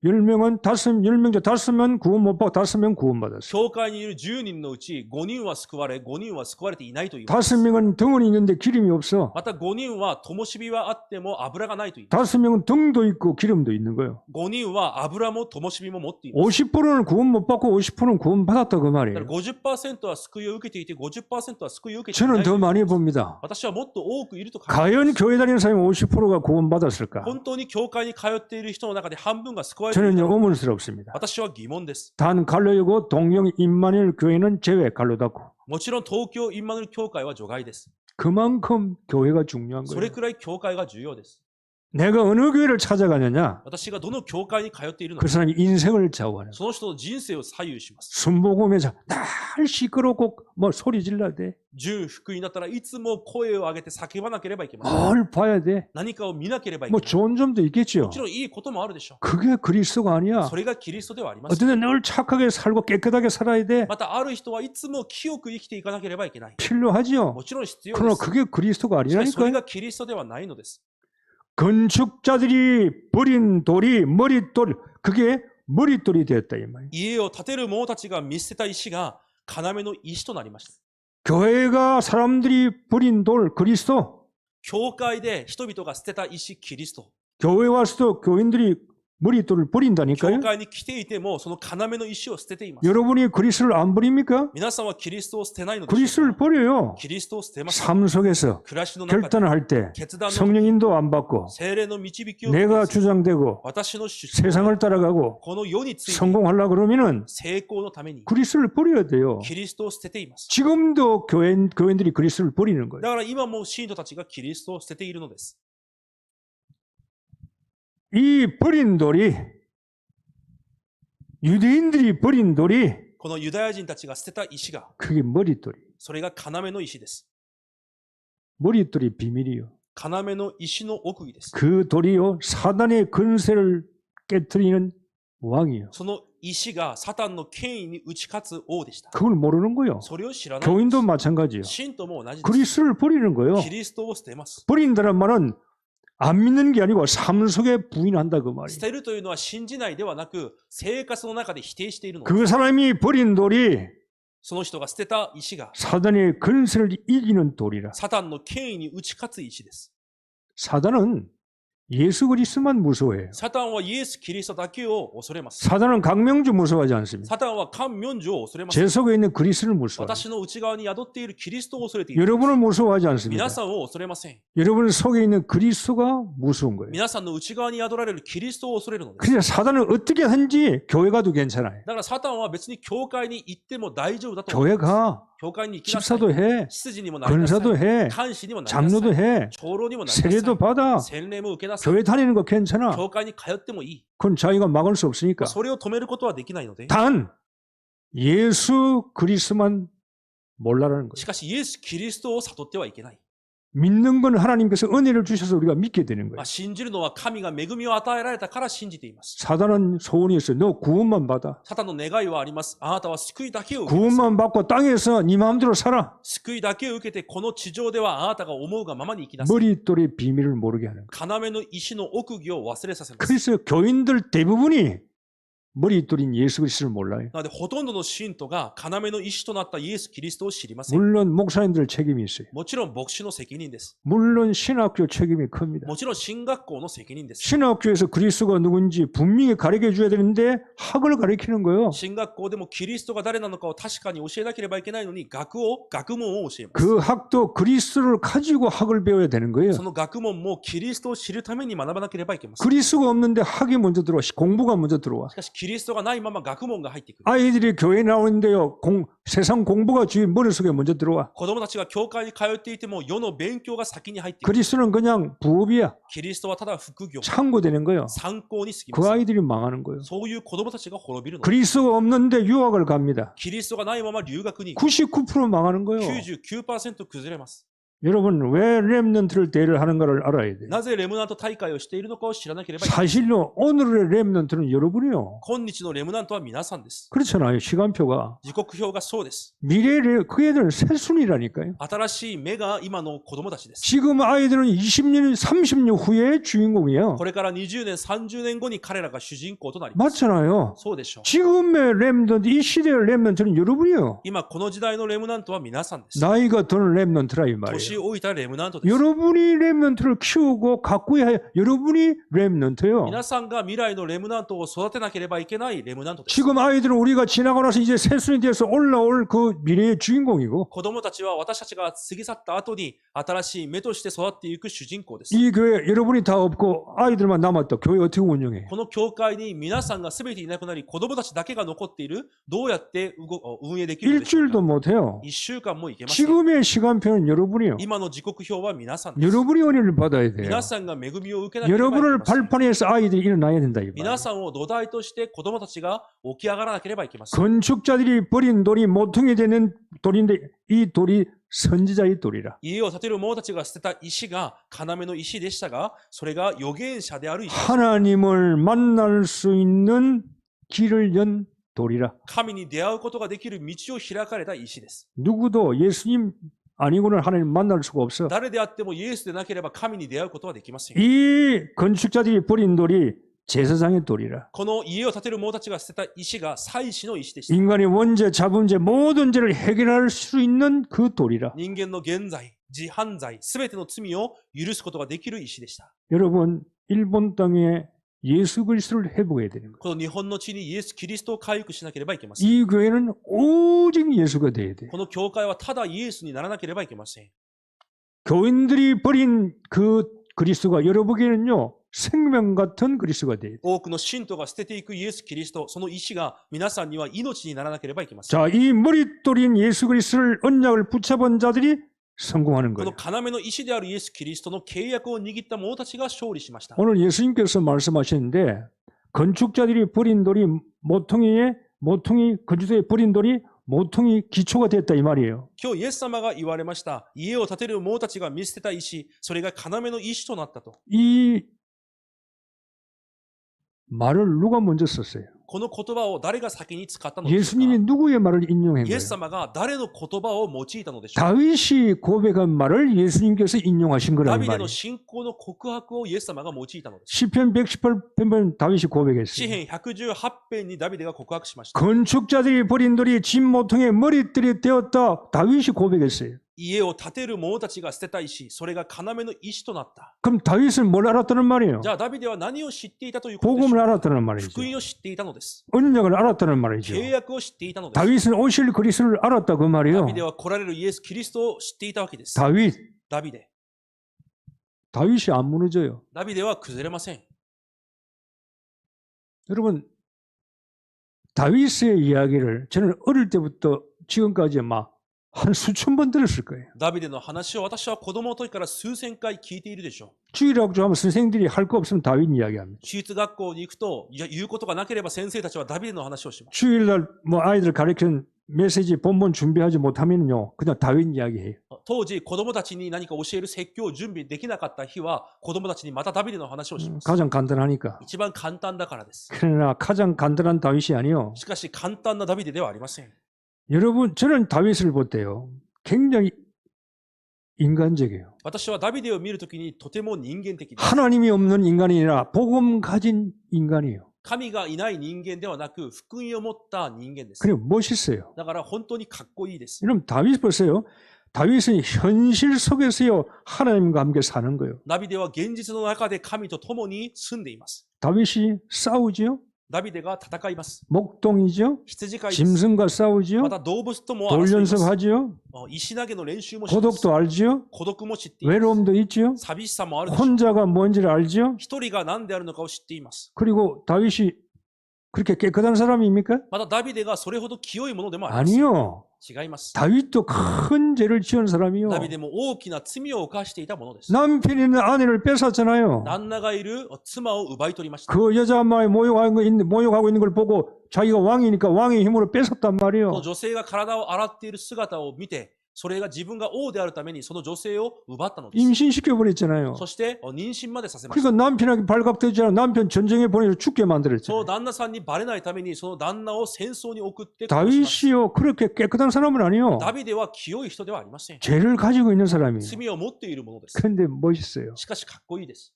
10명은 10명 중 5명 구원 못 받고 5명 구원 받았어요. 教会にいる10人のうち5人は救われ、5人は救われていないということです。 5명은 덩어리 있는데 기름이 없어. また5人は灯火はあっても油がないということです。 5명은 등도 있고 기름도 있는 거예요. 5人は油も灯火も持っています。 50%는 구원 못 받고 50%는 구원 받았다 그 だから 말이에요. 50% は救いを受けていて、50% は救いを受けていな 저는 い。 더 많이 봅니다. 私はもっと多くいると考えてい 과연 ます。 교회 다니는 사람이 50%가 구원 받았을까? 本当に教会に通っている人の中で半分が救われている 저는요 だろうか。 의문스럽습니다. 私は疑問です。 단 갈로이고 동영 임마누엘 교회는 제외 갈로 닫고 もちろん東京インマヌエル教会は除外です。 그만큼 교회가 중요한 それ 거예요. くらい教会が重要です。 내가 어느 교회를 찾아가느냐 私がどの教会に通っているの 그 か、 사람이 인생을 좌우하는 その人の人生を左右します。 순복음에서 날 시끄럽고 뭐 소리 질러야 돼. 純福音だったらいつも声を上げて叫ばなければいけません。 뭘 봐야 돼. 何かを見なければいけ 뭐 ない。 좋은 점도 있겠죠. もちろんいいこともあるでしょ 그게 그리스도가 う。 아니야. それがキリストではありません。 어떤 때는 늘 착하게 살고 깨끗하게 살아야 돼. またある人はいつも清く生きていかなければいけない。 필요하지요. もちろん必要で 그러나 す。 그게 그리스도가 しかしそれ 아니라니까요. がキリストではないのです。 건축자들이 버린 돌이 머릿돌, 그게 머릿돌이 되었다 이 말이에요. 家を建てる者たちが見捨てた石が要の石となりました。 교회가 사람들이 버린 돌 그리스도, 教会で人々が捨てた石キリスト。 교회 와서도 교인들이 머릿돌을 教 버린다니까요. 会に来ていてもその要の石を捨てています。 여러분이 그리스도를 안 버립니까? 皆さんはキリストを捨てないのでしょう 그리스도를 か。 버려요. キリストを捨てます。 삶 속에서 暮らしの中で 결단을 할 때 決断の 성령 인도 안 받고 精霊の導きを 내가 受けず 주장되고 私の主張 세상을 따라가고 この世について 성공하려고 그러면은 成功のために 그리스도를 버려야 돼요. キリストを捨てています。 지금도 교인들이 그리스도를 버리는 거예요. だから今も信徒たちがキリストを捨てているのです。 이 버린 돌이 유대인들이 버린 돌이 このユダヤ人たちが捨てた石が 그게 머릿돌이. それが要の石です。 머릿돌이 비밀이요. 要の石の奥義です。 그 돌이요 사단의 근세를 깨뜨리는 왕이요. その石がサタンの権威に打ち勝つ王でした。 그걸 모르는 거요. それを知らないんで 교인도 す。 마찬가지요. 信徒も同じです。 그리스도를 버리는 거요. キリストを捨てます。 버린다는 말은 안 믿는 게 아니고 삶 속에 부인한다 그 捨 말이에요. てるというのは信じないではなく、生活の中で否定しているのです。 그 사람이 버린 돌이 その人が捨てた石が 사단의 근세를 이기는 돌이라. サタンの権威に打ち勝つ石です。 사단은 예수 그리스도만 무서워해요. サタンはイエス・キリストだけを恐れます。 사단은 강명주 무서워하지 않습니다. サタンは漢明樹を恐れます。 제 속에 있는 그리스도를 무서워해요. 私の内側に宿っているキリストを恐れている。 여러분을 무서워하지 않습니다. 皆さんを恐れません。 여러분 속에 있는 그리스도가 무서운 거예요. 皆さんの内側に宿られるキリストを恐れるのです。 그래서 사단은 어떻게 하든지 교회 가도 괜찮아요. だからサタンは別に教会に行っても大丈夫だと思 교회 います。 가 教会に行きなさい。 집사도 해. 執事にもなりなさい。 근사도 해. 監視にもなりなさい。 장로도 해. 長老にもなりなさい。 세례도 받아. 洗礼も受けなさい。 교회 다니는 거 괜찮아. 教会に通ってもいい。 그건 자기가 막을 수 없으니까. それを止めることはできないので。 단 예수 그리스도만 몰라라는 거예요. しかし、イエス・キリストを悟ってはいけない。 믿는 건 하나님께서 은혜를 주셔서 우리가 믿게 되는 거예요. 信じるのは神が恵みを与えられたから信じています。 사단은 소원이 있어요. 너 구원만 받아. サタンの願いはあります。あなたは救いだけを受けます。 구원만 받고 땅에서 네 마음대로 살아. 救いだけを受けて、この地上ではあなたが思うがままに生きなさい。 머릿돌의 비밀을 모르게 하는 거예요. 要の石の奥義を忘れさせます。 그래서 교인들 대부분이 머릿돌인 예수 그리스도를 몰라요. なので、ほとんどの信徒が要の石となったイエス・キリストを知りません。 물론 목사님들 책임이 있어요. もちろん牧師の責任です。 물론 신학교 책임이 큽니다. もちろん進学校の責任です。 신학교에서 그리스도가 누군지 분명히 가르쳐 줘야 되는데 학을 가르치는 거예요. 進学校でもキリストが誰なのかを確かに教えなければいけないのに、学問を教えます。 그 학도 그리스도를 가지고 학을 배워야 되는 거예요. その学問もキリストを知るために学ばなければいけません。 그리스도가 없는데 학이 먼저 들어와. 공부가 먼저 들어와. しかし、キリストがないまま学問が入ってくる。 아이들이 교회 나오는데요. 세상 공부가 주위 머릿속에 먼저 들어와. 子供たちが教会に通っていても世の勉強が先に入ってくる。 그리스도는 그냥 부업이야. キリストはただ副業、 참고되는 거예요. 参考に過ぎ 그 ます。 아이들이 망하는 거예요. そういう子供たちが滅びるの。 그리스도가 없는데 유학을 갑니다. キリストがないまま留学に 99% 망하는 거예요. 99% 崩れます。 여러분 왜 렘넌트를 대를 하는가를 알아야 돼요. なぜレムナント大会をしているのかを知らなければいけない。 사실로 오늘의 렘넌트는 여러분이요. 今日のレムナントは皆さんです。 그렇잖아요. 시간표가 時刻表がそうです。 미래의 그 애들은 새순이라니까요. 新しい目が今の子供たちです。 지금 아이들은 20년, 30년 후에 주인공이에요. これから20年、30年後に彼らが主人公となります。 맞잖아요. そうでしょう。 지금의 렘넌트, 이 시대의 렘넌트는 여러분이요. 今この時代のレムナントは皆さんです。 나이가 드는 렘넌트라 이 年 말이에요. 老いたレムナントです。 여러분이 렘넌트를 키우고 가꾸어야 해. 여러분이 렘넌트예요. 皆さんが未来のレムナントを育てなければいけないレムナントです。 지금 아이들은 우리가 지나고 나서 이제 새순이 돼서 올라올 그 미래의 주인공이고 子供たちは私たちが過ぎ去った後に新しい目として育っていく主人公です。 이 교회 여러분이 다 없고 아이들만 남았다. 교회 어떻게 운영해? この教会に皆さんが全ていなくなり、子供たちだけが残っている、どうやって運営できるのでしょう 일주일도 か。 못해요. 1週間もいけません。 지금의 시간표는 여러분이요. 今の時刻表は皆さんです。 여러분이 은혜를 받아야 돼요. 皆さんが恵みを受けなければいけ 여러분을 ません。 발판에서 아이들이 일어나야 된다. 이 말. 皆さんを土台として子供たちが起き上がらなければいけません。 건축자들이 버린 돌이 모퉁이 되는 돌인데 이 돌이 선지자의 돌이라. 家を建てる者たちが捨てた石が要の石でしたが、それが預言者である石です。 하나님을 만날 수 있는 길을 연 돌이라. 神に出会うことができる道を開かれた石です。 누구도 예수님 아니고는 하나님 만날 수가 없어. 誰であってもイエスでなければ神に出会うことはできません。 이 건축자들이 버린 돌이 제사장의 돌이라. この家を建てる者たちが捨てた石が祭司の石でした。 인간의 원죄, 자범죄, 모든 죄를 해결할 수 있는 그 돌이라. 人間の現在、自犯罪、すべての罪を許すことができる石でした。 여러분, 일본 땅에 예수 그리스도를 회복해야 되는 거예요. この日本の地にイエス・キリストを回復しなければいけません。 이 교회는 오직 예수가 돼야 돼요. この教会はただイエスにならなければいけません。 교인들이 버린 그 그리스도가 여러분에게는요, 생명 같은 그리스도가 돼야 돼요. 多くの信徒が捨てていくイエス・キリスト、その石が皆さんには命にならなければいけません。 자, 이 머릿돌인 예수 그리스도를 언약을 붙잡은 자들이 성공하는 この 거예요. 要の石であるイエス・キリストの契約を握った者たちが勝利しました。 오늘 예수님께서 말씀하셨는데 건축자들이 버린 돌이 모퉁이 건축자들이 버린 돌이 모퉁이 기초가 됐다 이 말이에요. 今日イエス様が言われました。家を建てる者たちが見捨てた石、それが要の石となったと。 이 말을 누가 먼저 썼어요? この言葉を誰が先に使ったのでしょう 예수님이 か。 누구의 말을 인용한 イ 거예요? エス様が誰の言葉を用いたのでしょうか。 다윗이 고백한 말을 예수님께서 인용하신 ダ 거란 ビデ 말이에요. の信仰の告白をイエス様が用いたのです。 시편 118편 다윗이 詩 고백했어요. 編118編にダビデが告白しました。 건축자들이 버린 돌이 진 모퉁이의 머리들이 되었다. 다윗이 고백했어요. 家を建てる者たちが捨てた石、それが要の石となった。 그럼 다윗은 뭘 알았다는 말이에요? じゃあダビデは何を知っていたということでしょう 복음을 か。 알았다는 말이죠. 福音を知っていたのです。 언약을 알았다는 말이죠. 契約を知っていたのです。 다윗은 오실 그리스도를 알았다 그 ダ 말이에요. ビデは来られるイエス・キリストを知っていたわけです。 다윗이 ダビデ。 안 무너져요. ダビデは崩れません。 여러분 다윗의 이야기를 저는 어릴 때부터 지금까지 막 한 수천 번 들었을 거예요. ダビデの話を私は子供の時から数千回聞いているでしょう。 주일학교 하면 선생님들이 할 거 없으면 다윗 이야기합니다. 私立学校に行くと、言うことがなければ先生たちはダビデの話をします。 주일날 뭐 아이들 가르치는 메시지 본문 준비하지 못하면요 그냥 다윗 이야기해요. 当時、子供たちに何か教える説教を準備できなかった日は、子供たちにまたダビデの話をします。 가장 간단하니까. 一番簡単だからです。 그러나 가장 간단한 다윗이 아니요. しかし、簡単なダビデではありません。 여러분 저는 다윗을 볼 때요 굉장히 인간적이에요. 私はダビデを見るときにとても人間的です。 하나님이 없는 인간이 아니라 복음 가진 인간이에요. 神がいない人間ではなく、福音を持った人間です。 그리고 멋있어요. だから本当にかっこいいです。 여러분 다윗 보세요. 다윗은 현실 속에서요 하나님과 함께 사는 거예요. ダビデは現実の中で神と共に住んでいます。 다윗이 싸우지요. ダビデが戦います。 목동이죠. 羊飼いです。 짐승과 싸우지요. また動物とも争います。 돌연습하지요. 石投げの練習もします。 고독도 알지요. 孤独も知っています。 외로움도 있지요. 寂しさもあるでしょう。 혼자가 뭔지를 알지요. 一人が何であるのかを知っています。 그리고 다윗이 그렇게 깨끗한 사람입니까? またダビデがそれほど清いものでもあります。 아니요. 違います。 다윗도 큰 죄를 지은 사람이요. ダビデも大きな罪を犯していたものです。 남편이 있는 아내를 뺏었잖아요. 旦那がいる妻を奪い取りました。 그 여자 엄마의 모욕하고 있는 걸 보고 자기가 왕이니까 왕의 힘으로 뺏었단 この 말이에요. 女性が体を洗っている姿を見て、それが自分が王であるためにその女性を奪ったのです。 임신시켜버렸잖아요. そして妊娠までさせました。 그러니까 남편에게 발각되지 않아 남편 전쟁에 보내서 죽게 その 만들었잖아요. 旦那さんにバレないためにその旦那を戦争に送って殺します。 다윗이요 그렇게 깨끗한 사람은 아니요. ダビデは清い人ではありません。 죄를 가지고 있는 사람이에요. 罪を持っているものです。 근데 멋있어요. しかしかっこいいです。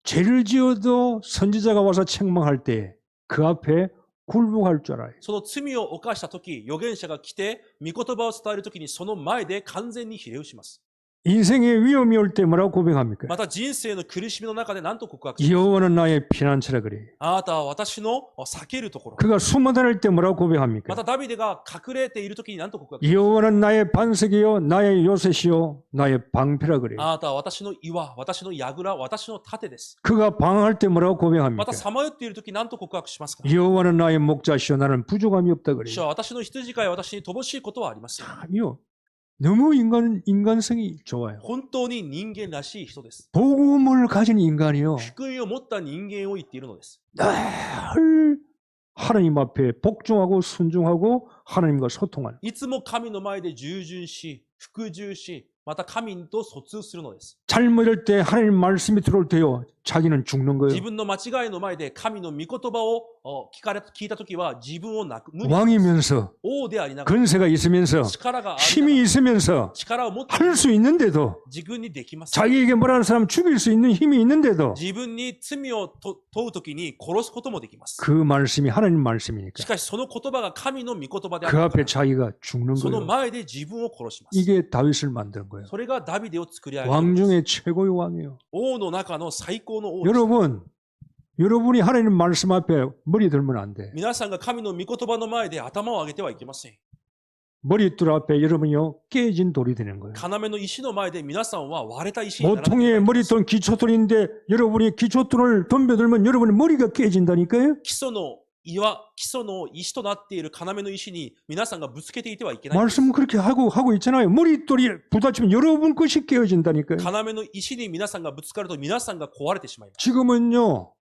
죄를 지어도 선지자가 와서 책망할 때 그 앞에 굴복할 줄 알아요. その罪を犯したとき、預言者が来て、御言葉を伝えるときにその前で完全にひれ伏します。 인생의 위험이 올 때 뭐라고 고백합니까? また人生の苦しみの中で何と告白します。 여호와는 나의 피난처라 그래. あなたは私の避けるところ。 그가 숨어 다닐 때 뭐라고 ま 고백합니까? たダビデが隠れているときに何と告白します。 여호와는 나의 반석이요 나의 요새시요 나의 방패라 그래. あなたは私の岩、私の櫓、私の盾です。 그가 방황할 때 뭐라고 ま 고백합니까? たさまよっているとき何と告白しますか。 여호와는 나의 목자시요 나는 부족함이 없다 그래. 主は私の羊飼い、私に乏しいことはありません。 아니요. 너무 인간성이 좋아요. 本当に人間らしい人です。 복음을 가진 인간이요. 福音を持った人間を言っているのです。 늘 하나님 앞에 복종하고 순종하고 하나님과 소통하는. いつも神の前で従順し、服従し、また神と疎通するのです。 잘못할 때 하나님 말씀이 들어올 때요. 자기는 죽는 自 거예요. 分の間違いの前で神の御言葉を聞いたときは自分を無にします。 왕이면서 王でありながら 근세가 있으면서 力がありなが 힘이 ら 있으면서 力を持って 할 수 있는데도 自分にできます。 자기에게 뭐라는 사람 죽일 수 있는 힘이 있는데도 自分に罪を問うときに殺すこともできます。 그 말씀이 하나님 말씀이니까 しかしその言葉が神の御言葉であ 그 るか 앞에 ら 자기가 죽는 その 거예요. 前で自分を殺します。 이게 다윗을 만든 거예요. それがダビデを作り上げた 왕 のです。 중에 최고의 왕이에요. 王の中の最高の王です。 여러분이 하나님 말씀 앞에 머리 들면 안 돼. 皆さんが神の御言葉の前で頭を上げてはいけません。 머리둘 앞에 여러분이요 깨진 돌이 되는 거예요. 要の石の前で皆さんは割れた石にならなければい 보통의 けません。 머리돌 기초돌인데 여러분이 기초돌을 덤벼들면 여러분의 머리가 깨진다니까요. 基礎の岩、基礎の石となっている要の石に皆さんがぶつけていてはいけないんです。 말씀 그렇게 하고 있잖아요. 머리돌이 부딪히면 여러분 것이 깨어진다니까요. 要の石に皆さんがぶつかると皆さんが壊れてしまいます。 지금은요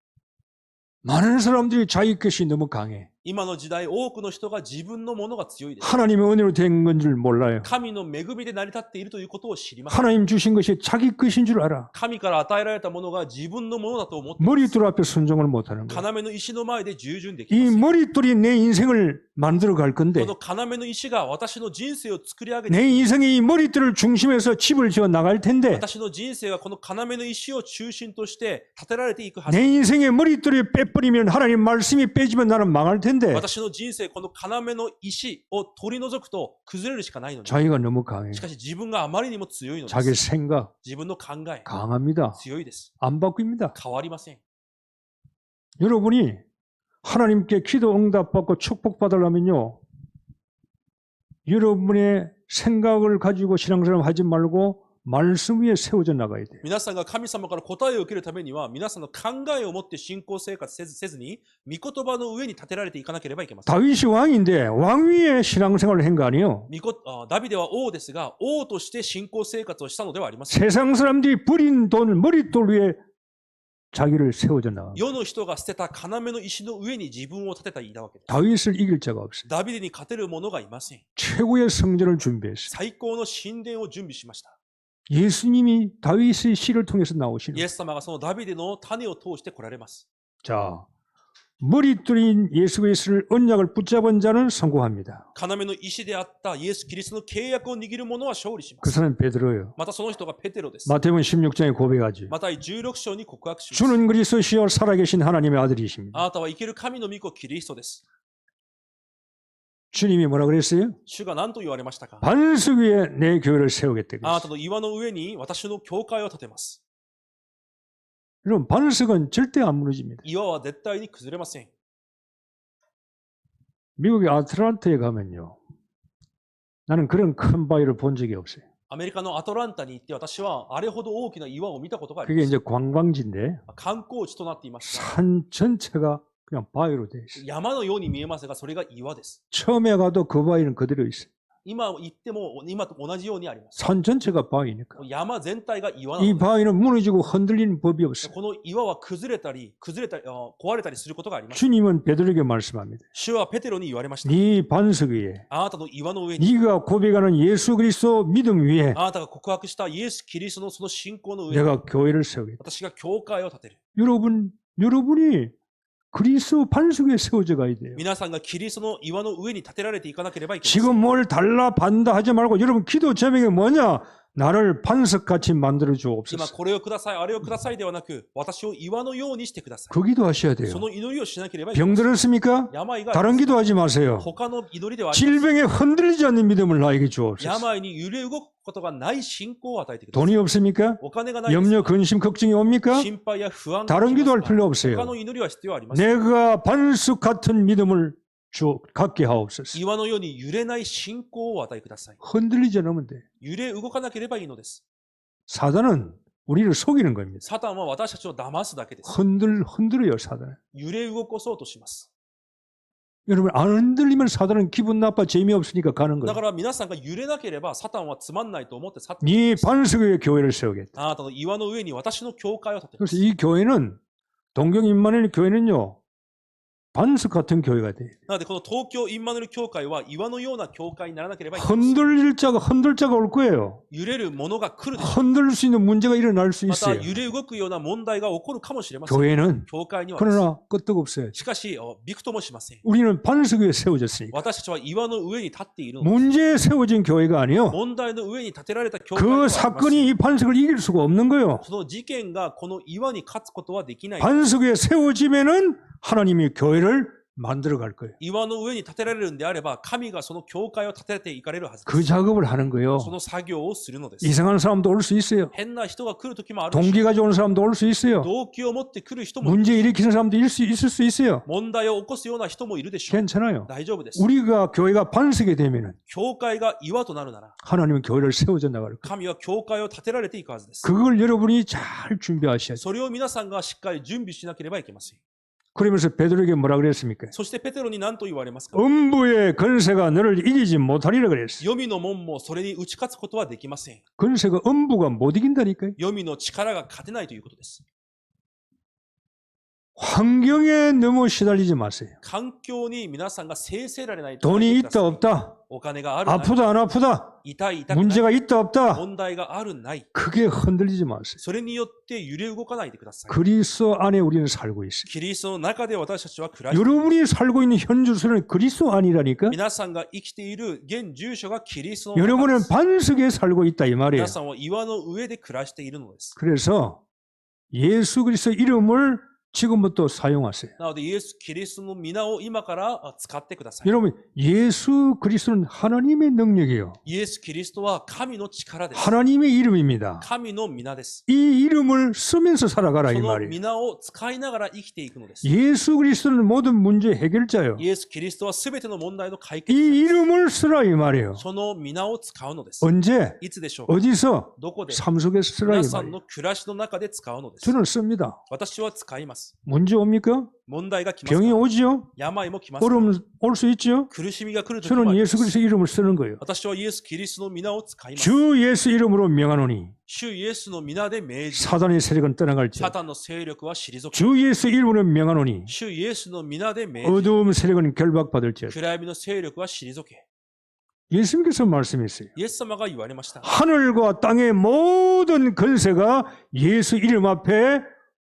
많은 사람들이 자기 것이 너무 강해. 今の時代、多くの人が自分のものが強いです。 하나님의 은혜로 된 건 줄 몰라요. 神の恵みで成り立っているということを知りません。 하나님 주신 것이 자기 것인 줄 알아. 神から与えられたものが自分のものだと思っています。 머리돌 앞에 순종을 못하는 거예요. 要の石の前で従順でき 이 ません。 머리돌이 내 인생을 만들어 갈 건데 この要の石が私の人生を作り上げて 내 인생이 이 머리돌을 중심해서 집을 지어 나갈 텐데 私の人生がこの要の石を中心として建てられていくはず 내 。 인생의 머리돌이 빼버리면 하나님 말씀이 빼지면 나는 망할 텐데 私の人生、この要の石を取り除くと崩れるしかないのに。 자기가 너무 강해. しかし自分があまりにも強いので 자기 す。 생각 自分の考え、 강합니다. 強いです。 안 바뀝니다. 変わりません。 여러분이 하나님께 기도 응답받고 축복받으려면요. 여러분의 생각을 가지고 신앙생활 하지 말고 말씀 위에 세워져 나가야 돼요. 皆さんが神様から答えを受けるためには、皆さんの考えを持って信仰生活せずに、御言葉の上に立てられていかなければいけません。 다윗이 왕인데 왕 위에 신앙생활을 한 거 아니에요. ダビデは王ですが、王として信仰生活をしたのではありません。 세상 사람들이 버린 돈을 머릿돌 위에 자기를 세워져 나가. 世の人が捨てた要の石の上に自分を立てていたわけです。 다윗을 이길 자가 없어요. ダビデに勝てる者がいません。 최고의 성전을 준비했어요. 最高の神殿を準備しました。 예수님이 다윗의 씨를 통해서 나오시는 イエス様がそのダビデの種を通して来られます。 자, 머리둘인 예수 그리스도를 언약을 붙잡은 자는 성공합니다. 要の石であったイエス・キリストの契約を握る者は勝利しま 그 す。 사람이 베드로예요. またその人がペテロです。 마태복음 16장에 고백하지. また16章に告白します。 주는 그리스도시요 살아계신 하나님의 아들이십니다. あなたは生ける神の御子キリストです。 주님이 뭐라 그랬어요? 主が何と言われましたか。 반석 위에 내 교회를 세우겠다 あなた 그랬어요. の岩の上に私の教会を建てます。 여러분 반석은 절대 안 무너집니다. 岩は絶対に崩れません。 미국의 아틀란타에 가면요. 나는 그런 큰 바위를 본 적이 없어요. アメリカのアトランタに行って私はあれほど大きな岩を見たことがあり 그게 ます。 이제 관광지인데 観光地となっていますが、 산 전체가 그냥 바위로 돼 있어요. 山のように見えますが、それが岩です。 처음에 가도 그 바위는 그대로 있어요. 今言っても、今と同じようにあります。 산 전체가 바위니까. 山全体が岩な 이 ので、 바위는 무너지고 흔들리는 법이 없어요. この岩は崩れたり、壊れたりすることがあります。 주님은 베드로에게 말씀합니다. 主はペテロに言われました。 네 반석 위에 あなたの岩の上に、 네가 고백하는 예수 그리스도 믿음 위에 あなたが告白したイエス・キリストのその信仰の上に、 내가 교회를 세우겠다. 私が教会を建てる。 여러분이 그리스도 반석 위에 세워져 가야 돼요. 皆さんがキリストの岩の上に建てられていかなければいけません。 지금 뭘 달라 반다 하지 말고 여러분 기도 제목이 뭐냐? 나를 반석같이 만들어 今 주옵소서. これをください、あれをくださいではなく、私を岩のようにしてくださ 그 기도하셔야 い。そ 돼요. の祈りをしなければいけま 병 せん。 들었습니까? 病があり 다른 ます。 기도하지 마세요. 他の祈りではありません。 질병에 흔들리지 않는 믿음을 나에게 주옵소서. 病に揺れ動くことがない信仰を与えてください。 돈이 없습니까? お金がないです 염려, 근심, 걱정이 옵니까? 心配や不安が 다른 来ます 기도할 か 필요 他 없어요. の祈りは必要ありません。 내가 반석 같은 믿음을 갖게 하옵소서. 岩のように揺れない信仰をお与えください。 흔들리지 않으면 돼. 揺れ動かなければいいのです。 사단은 우리를 속이는 겁니다. サタンは私たちを騙すだけです。 흔들어요, 사단은. 揺れ動かそうとします。 여러분, 안 흔들리면 사단은 기분 나빠 재미없으니까 가는 だか 거예요. ら皆さんが揺れなければ、サタンはつまんないと思って去ってい 네 きます。 반석 위에 교회를 세우겠다. あなたの岩の上に私の教会を建てま 그래서 す。 이 교회는 동경 임마누엘 교회는요. 반석 같은 교회가 돼요. なので、この東京インマヌエル教会は岩のような教会にならなければいけません。 흔들 자가 올 거예요. 揺れるものが来るでしょ 흔들 수 있는 문제가 일어날 수 う。また 있어요. 揺れ動くような問題が起こるかもしれません。 교회는 教会にはです。 그러나 끄떡없어요. しかし、びくともしません。 우리는 반석 위에 세워졌으니까. 私たちは岩の上に立っているのです。 문제에 세워진 교회가 아니요. 問題の上に建てられた教会ではあ 그 りません。 사건이 이 반석을 이길 수가 없는 거예요. その事件がこの岩に勝つことはできない。 반석 위에 세워지면은 하나님이 교회를 만들어 갈 거예요. 岩の上に建てられるんであれば、神がその教会を建てていかれるはずで 그 す。 작업을 하는 거예요. その作業をするのです。 이상한 사람도 올 수 있어요. 変な人が来る時もあるでしょう。 동기 가져오는 사람도 올 수 있어요. 動機を持って来る人もいる。 문제 일으키는 사람도 있을 수 있어요. 問題を起こすような人もいるでしょう。 괜찮아요. 大丈夫です。 우리가 교회가 반석이 되면은 教会が岩となるなら、 하나님은 교회를 세워져 나갈 거예요. 神は教会を建てられていくはずです。 그걸 여러분이 잘 준비하셔야 돼요. それを皆さんがしっかり準備しなければいけません。 그러면서 베드로에게 뭐라 그랬습니까? そしてペテロに何と言われますか？ 음부의 건세가 너를 이기지 못하리라 그랬어요. 黄泉の門もそれに打ち勝つことはできません。 건세가 음부가 못 이긴다니까요. 黄泉の力が勝てないということです。 환경에 너무 시달리지 마세요. 環境に皆さんが制せられないと。 돈이 있다 없다. お金があるない。 아프다 안 아프다. 痛い痛くない。 문제가 있다 없다. 問題があるない。 크게 흔들리지 마세요. それによって揺れ動かないでください。 그리스도 안에 우리는 살고 있어요. キリストの中で私たちは暮らしている。 여러분이 살고 있는 현 주소는 그리스도 안이라니까. 皆さんが生きている現住所がキリストの中で 여러분은 す。 반석에 살고 있다 이 말이에요. 皆さんは岩の上で暮らしているのです。 그래서 예수 그리스도 이름을 지금부터 사용하세요. なので、イエス・キリストの皆を今から使ってください。 여러분 예수 그리스도는 하나님의 능력이에요. イエス・キリストは神の力です。 하나님의 이름입니다. 神の皆です。 이 이름을 쓰면서 살아가라 이 その 말이에요. 皆を使いながら生きていくのです。 예수 그리스도는 모든 문제 해결자예요. イエス・キリストはすべての問題の解 이 決者です。 이름을 쓰라 이 말이에요. その皆を使うのです。 언제 いつでしょうか？ 어디서 どこで？ 삶 속에서 쓰라 皆 이 さん 말이에요. の暮らしの中で使うのです。 저는 씁니다. 私は使います。 문제 옵니까? 問題が来ます 병이 か？ 오지요? 病も来ますか？ 어려움 올 수 있죠? 苦しみが来るときもあ 저는 りま 예수 す。 그리스도 이름을 쓰는 거예요. 私はイエス・キリストの皆を使います。 주 예수 이름으로 명하노니 主イエスの皆で命じ、 사단의 세력은 떠나갈지 サタンの勢力は退く。 주 예수 이름으로 명하노니 主イエスの皆で命じ、 어두움 세력은 결박받을지 暗闇の勢力は退け。 예수님께서 말씀했어요. イエス様が言われました。 하늘과 땅의 모든 건세가 예수 이름 앞에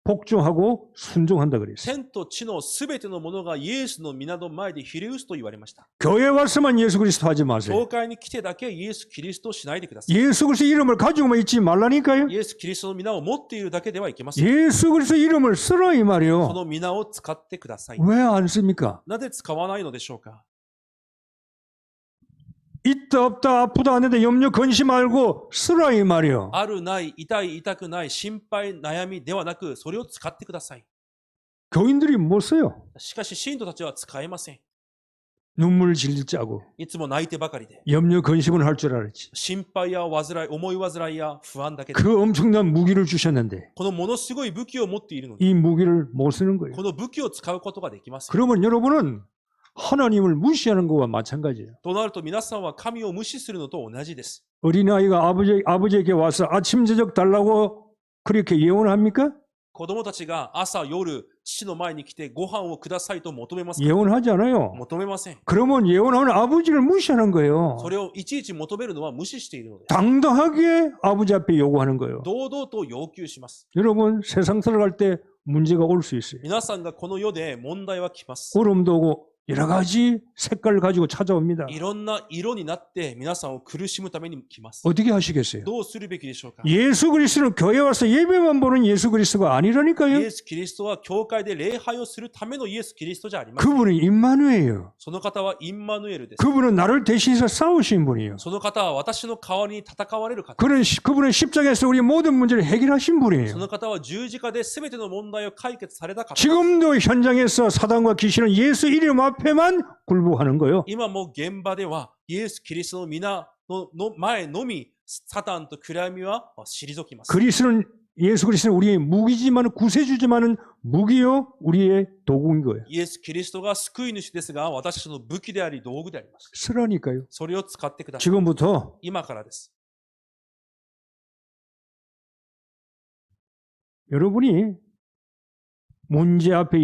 복종하고 순종한다 그랬어요. 天と地のすべてのものがイエスの皆の前でひれ伏すと言われました。 교회 와서만 예수 그리스도 하지 教 마세요. 会に来てだけイエス・キリストをしないでください。 예수 그리스도 이름을 가지고만 있지 말라니까요. イエス・キリストの皆を持っているだけではいけません。 예수 그리스도 이름을 쓰라 이 そ 말이요. の皆を使ってください。 왜 안 씁니까? なぜ使わないのでしょうか？ 있다 없다 아프다 안 해도 염려 근심 말고 쓰라 이 말이요. あるない、痛い、痛くない、心配、悩みではなく、それを使ってください。 교인들이 못 써요. しかし、信徒たちは使えません。 눈물 질질 짜고 いつも泣いてばかりで。 염려 근심은 할 줄 알았지. 心配や煩い、思い煩いや不安だけで。 그 엄청난 무기를 주셨는데 このものすごい武器を持っているのに、 이 무기를 못 쓰는 거예요. この武器を使うことができません。 그러면 여러분은 하나님을 무시하는 것과 마찬가지예요. となると皆さんは神を無視するのと同じです。 어린아이가 아버지에게 와서 아침 저녁 달라고 그렇게 예언합니까? 子供たちが朝夜父の前に来てご飯をくださいと求めますか？ 예언하지 않아요. 求めません。 그러면 예언하는 아버지를 무시하는 거예요. それをいちいち求めるのは無視しているのです。 당당하게 아버지 앞에 요구하는 거예요. 堂々と要求します。 여러분 세상 살아갈 때 문제가 올 수 있어요. 皆さんがこの世で問題は来ます。 어려움도 오고 여러 가지 색깔을 가지고 찾아옵니다. いろんな色になって皆さんを苦しむために来ます。 어떻게 하시겠어요? どうするべきでしょうか？ 예수 그리스도는 교회 와서 예배만 보는 예수 그리스도가 イ 아니라니까요. エス・キリストは教会で礼拝をするためのイエス・キリストじゃありません。 그분은 임마누엘이에요. その方はインマヌエルです。 그분은 나를 대신해서 싸우신 분이에요. その方は私の代わりに戦われる方。 그분은 십자가에서 우리 모든 문제를 해결하신 そ 분이에요. の方は十字架で全ての問題を解決された方。 지금도 현장에서 사단과 귀신은 예수 이름 앞에만 굴복하는 거예요. 今も現場ではイエス・キリストの皆の前のみサタンと暗闇は退きます。 예수 그리스도는 우리의 무기지만 구세주지만은 무기요 우리의 도구인 거예요. イエス・キリストが救い主ですが私たちの武器であり道具であります。 쓰라니까요. それを使ってください。 지금부터 今からです。 여러분이 문제 앞에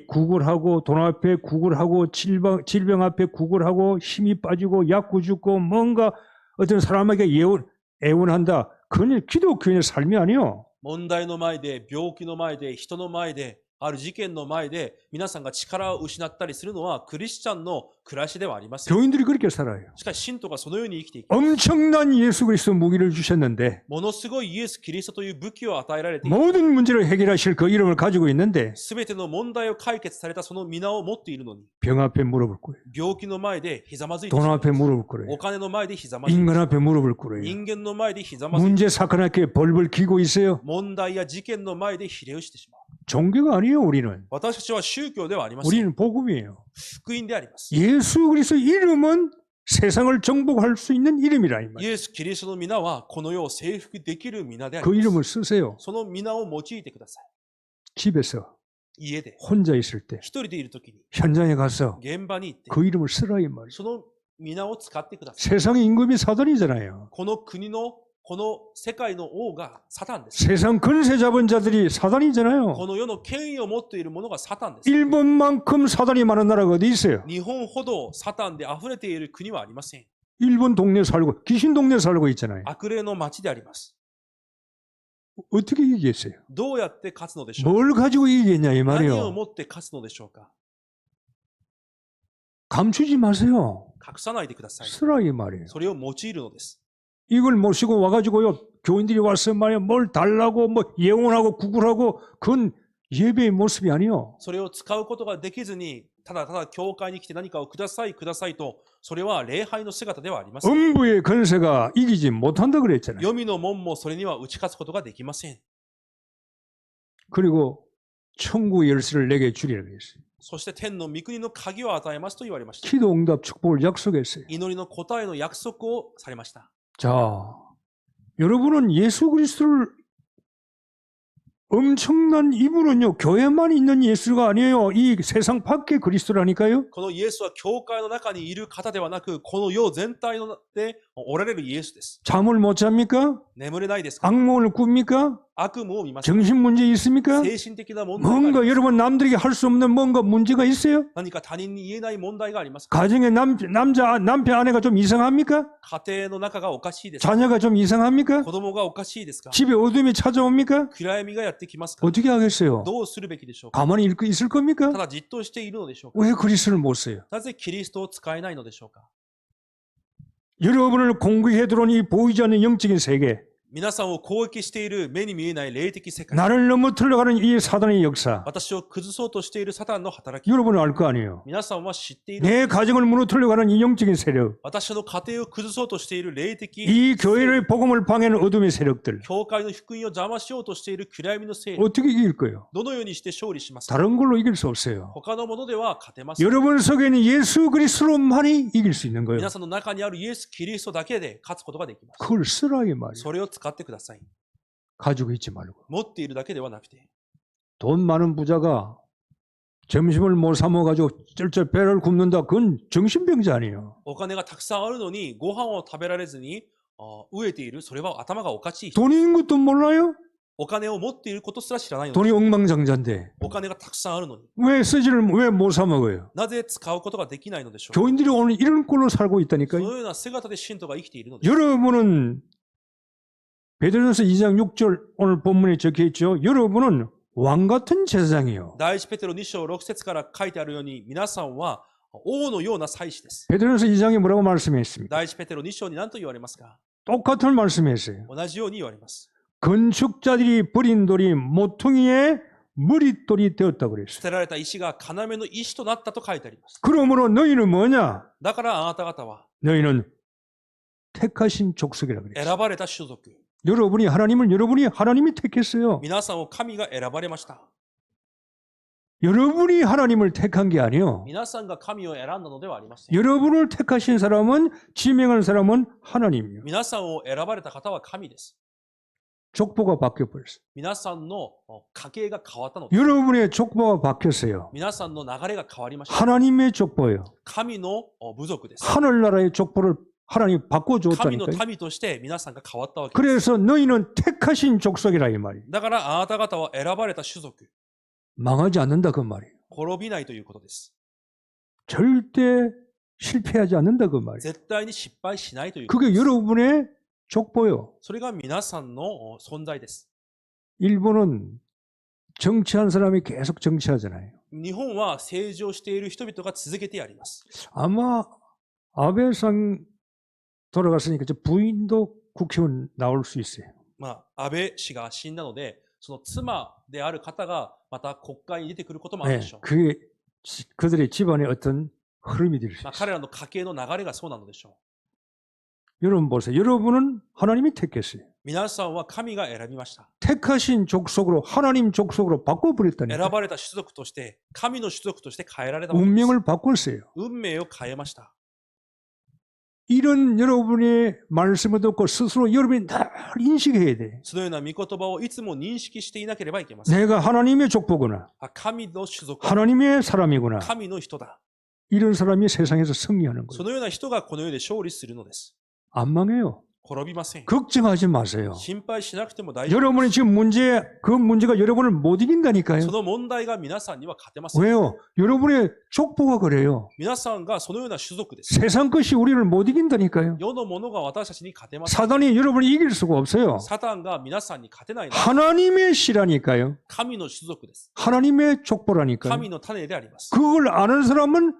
구걸하고 돈 앞에 구걸하고 질병 앞에 구걸하고 힘이 빠지고 약구 죽고 뭔가 어떤 사람에게 애원한다. 그건 기독교인의 삶이 아니에요. 問題の前で、病気の前で、人の前で、ある事件の前で、皆さんが力を失ったりするのはクリスチャンの暮らしではありません。 교인들이 그렇게 살아요. しかし、信徒がそのように生きていきます。 엄청난 예수 그리스도 무기를 주셨는데 ものすごいイエス・キリストという武器を与えられてい 모든 문제를 해결하실 그 이름을 가지고 있는데 すべての問題を解決されたその皆を持っているのに、 병 앞에 물어볼 거예요. 病気の前でひざまずいてし 돈 まう。 앞에 물어볼 거예요. お金の前でひざまずいて 인간 앞에 물어볼 거예요. 人間の前でひざまずいて 문제 사건 앞에 벌벌 기고 있어요. 問題や事件の前でひれ伏してしまう。 종교가 아니에요, 우리는. 私たちは宗教ではありません。 우리는 복음이에요. 福音であります。 예수 그리스도 이름은 세상을 정복할 수 있는 이름이라 이 イ 말이에요. エス・キリストの皆はこの世を征服できる皆であり 그 ます。 이름을 쓰세요. その皆を用いてください。 집에서 家で、 혼자 있을 때 一人でいるときに、 현장에 가서 現場に行って、 그 이름을 쓰라 이 말이에요. その皆を使ってください。 세상의 임금이 사단이잖아요. この国の、この世界の王がサタンです。 세상 근세 잡은 자들이 사단이잖아요. この世の権威を持っている者がサタンです。 일본만큼 사단이 많은 나라가 어디 있어요? 日本ほどサタンで溢れている国はありません。 일본 동네 살고 귀신 동네 살고 있잖아요. 悪霊の町であります。 어떻게 이기겠어요? どうやって勝つのでしょうか。 뭘 가지고 이기겠냐 이 何を 말이에요. 持って勝つのでしょうか。 감추지 마세요. 隠さないでください。 쓰라 이 말이에요. それを用いるのです。 이걸 모시고 와가지고요 교인들이 와서 말이야 뭘 달라고 뭐 예언하고 구걸하고 그건 예배의 모습이 아니요. それを使うことができずに、ただただ教会に来て何かをくださいくださいと、それは礼拝の姿ではありません。 음부의 건세가 이기지 못한다 그랬잖아요. 黄泉の門もそれには打ち勝つことができません。 그리고 천국 열쇠를 내게 주리라 그랬어요. そして天の御国の鍵を与えますと言われました。 기도 응답 축복을 약속했어요. 祈りの答えの約束をされました。 자, 여러분은 예수 그리스도를 엄청난 이분은요 교회만 있는 예수가 아니에요. 이 세상 밖의 그리스도라니까요. このイエスは教会の中にいる方ではなく、この世全体でおられるイエスです。 잠을 못 잡니까? 眠れないですか？ 악몽을 꿉니까? 悪夢を見ますか？ 정신 문제 있습니까? 精神的な問題があり 뭔가 ます。 여러분 남들에게 할 수 없는 뭔가 문제가 있어요? 何か他人に言えない問題がありますか？ 가정에 남편 아내가 좀 이상합니까? 家庭の中がおかしいですか？ 자녀가 좀 이상합니까? 子供がおかしいですか？ 집에 어둠이 찾아옵니까? 暗闇がやってきますか？ 어떻게 하겠어요? どうするべきでしょうか？ 가만히 있을 た 겁니까? だじっとしているのでしょうか？ 왜 그리스도를 못 써요? なぜキリストを使えないのでしょうか？ 여러분을 공격해 들어온 이 보이지 않는 영적인 세계, 皆さんを攻撃している目に見えない霊的世界、 나를 넘어뜨려가는 이 사단의 역사, 私を崩そうとしているサタンの働き、 여러분은 알 거 아니에요. 皆さんは知っている。 내 가정을 무너뜨려가는 이 영적인 세력, 私の家庭を崩そうとしている霊的 이 교회의 복음을 방해하는 어둠의 세력들, 教会の福音を邪魔しようとしている暗闇の勢力、 어떻게 이길 거예요? どのようにして勝利しますか？ 다른 걸로 이길 수 없어요. 他のものでは勝てません。 여러분 속에 있는 예수 그리스도로만이 이길 수 있는 거예요. 皆さんの中にあるイエス・キリストだけで勝つことができます。 그걸 쓰라 이 말이에요. それを使ってください。 가지고 있지 말고. 持っているだけではなくて、 돈 많은 부자가 점심을 못 사 먹어가지고 쩔쩔 배를 굶는다. 그건 정신병자 아니에요. お金がたくさんあるのに、ご飯を食べられずに飢えている。それは頭がおかしい人。 돈이 있는 것도 몰라요? お金を持っていることすら知らないの 돈이 です。 억만장자인데 お金がたくさんあるのに。 왜 못 사 먹어요? なぜ使うことができないのでしょうか。 교인들이 오늘 이런 꼴로 살고 その 있다니까요. ような姿で信徒が生きているのです。 여러분은 베드로전서 2장 6절 오늘 본문에 적혀 있죠. 여러분은 왕 같은 제사장이요. 第一ペテロ2章6節から書いてあるように、皆さんは王のような祭司です。 베드로전서 2장에 뭐라고 말씀했습니까? 第一ペテロ2章に何と言われますか。 똑같은 말씀했어요. 同じように言われます。 건축자들이 버린 돌이 모퉁이의 머릿돌이 되었다고 捨 그랬어요. てられた石が要の石となったと書いてあります。 그러므로 너희는 뭐냐? だからあなた方は 너희는 택하신 족속이라고 그랬어요. 選ばれた種族。 여러분이 하나님이 택했어요. 皆さんを神が選ばれました。 여러분이 하나님을 택한 게 아니에요. 皆さんが神を選んだのではありません。 여러분을 택하신 사람은 지명한 사람은 하나님이에요. 皆さんを選ばれた方は神です。 족보가 바뀌어 버렸어요. 皆さんの家系が変わったのです。 여러분의 족보가 바뀌었어요. 皆さんの流れが変わりました。 하나님의 족보예요. 神の部族です。 하늘나라의 족보를 하나님이 神の 바꿔주었다니까요. 民として皆さんが変わったわけです。 그래서 너희는 택하신 족속이라 이 말이에요. だからあなた方は選ばれた種族。 망하지 않는다 그 말이에요. 滅びないということです。 절대 실패하지 않는다 그 말이에요. 絶対に失敗しないということ 그게 です。 여러분의 족보예요. それが皆さんの存在です。 일본은 정치한 사람이 계속 정치하잖아요. 日本は政治をしている人々が続けてやります。 아마 아베상 돌아갔으니까 저 부인도 국회의원 나올 수 있어요. 安倍氏が死んだので、その妻である方がまた国会に出てくることもある 네, でしょう。 그게 그들의 집안의 어떤 흐름이 될 수 있어요. 彼らの家系の流れがそうなのでしょ 여러분 보세요. 여러분은 하나님이 택했어요. う。皆さんは神が選びました。 택하신 족속으로 하나님 족속으로 選 바꿔버렸다니까. ばれた種族として、神の種族として変えられたわけです。 운명을 바꿨어요. 運命を変えました。 이런 여러분의 말씀을 듣고 스스로 여러분이 늘 인식해야 돼. そのような御言葉をいつも認識していなければいけません。 내가 하나님의 족보구나. 神の種族、 하나님의 사람이구나. 神の人だ。 이런 사람이 세상에서 승리하는 そ 거예요. のような人がこの世で勝利するのです。 안 망해요. 滅びません。 걱정하지 마세요. 心配しなくても大丈夫 여러분이 지금 그 문제가 여러분을 못 이긴다니까요. その問題が皆さんには勝てません。 왜요? 여러분의 족보가 그래요. 皆さんがそのような種族です。 세상 것이 우리를 못 이긴다니까요. 世のものが私たちに勝てません。 사단이 여러분을 이길 수가 없어요. サタンが皆さんに勝てないのです。 하나님의 씨라니까요. 神の種族です。 하나님의 족보라니까요. 神の種であります。 그걸 아는 사람은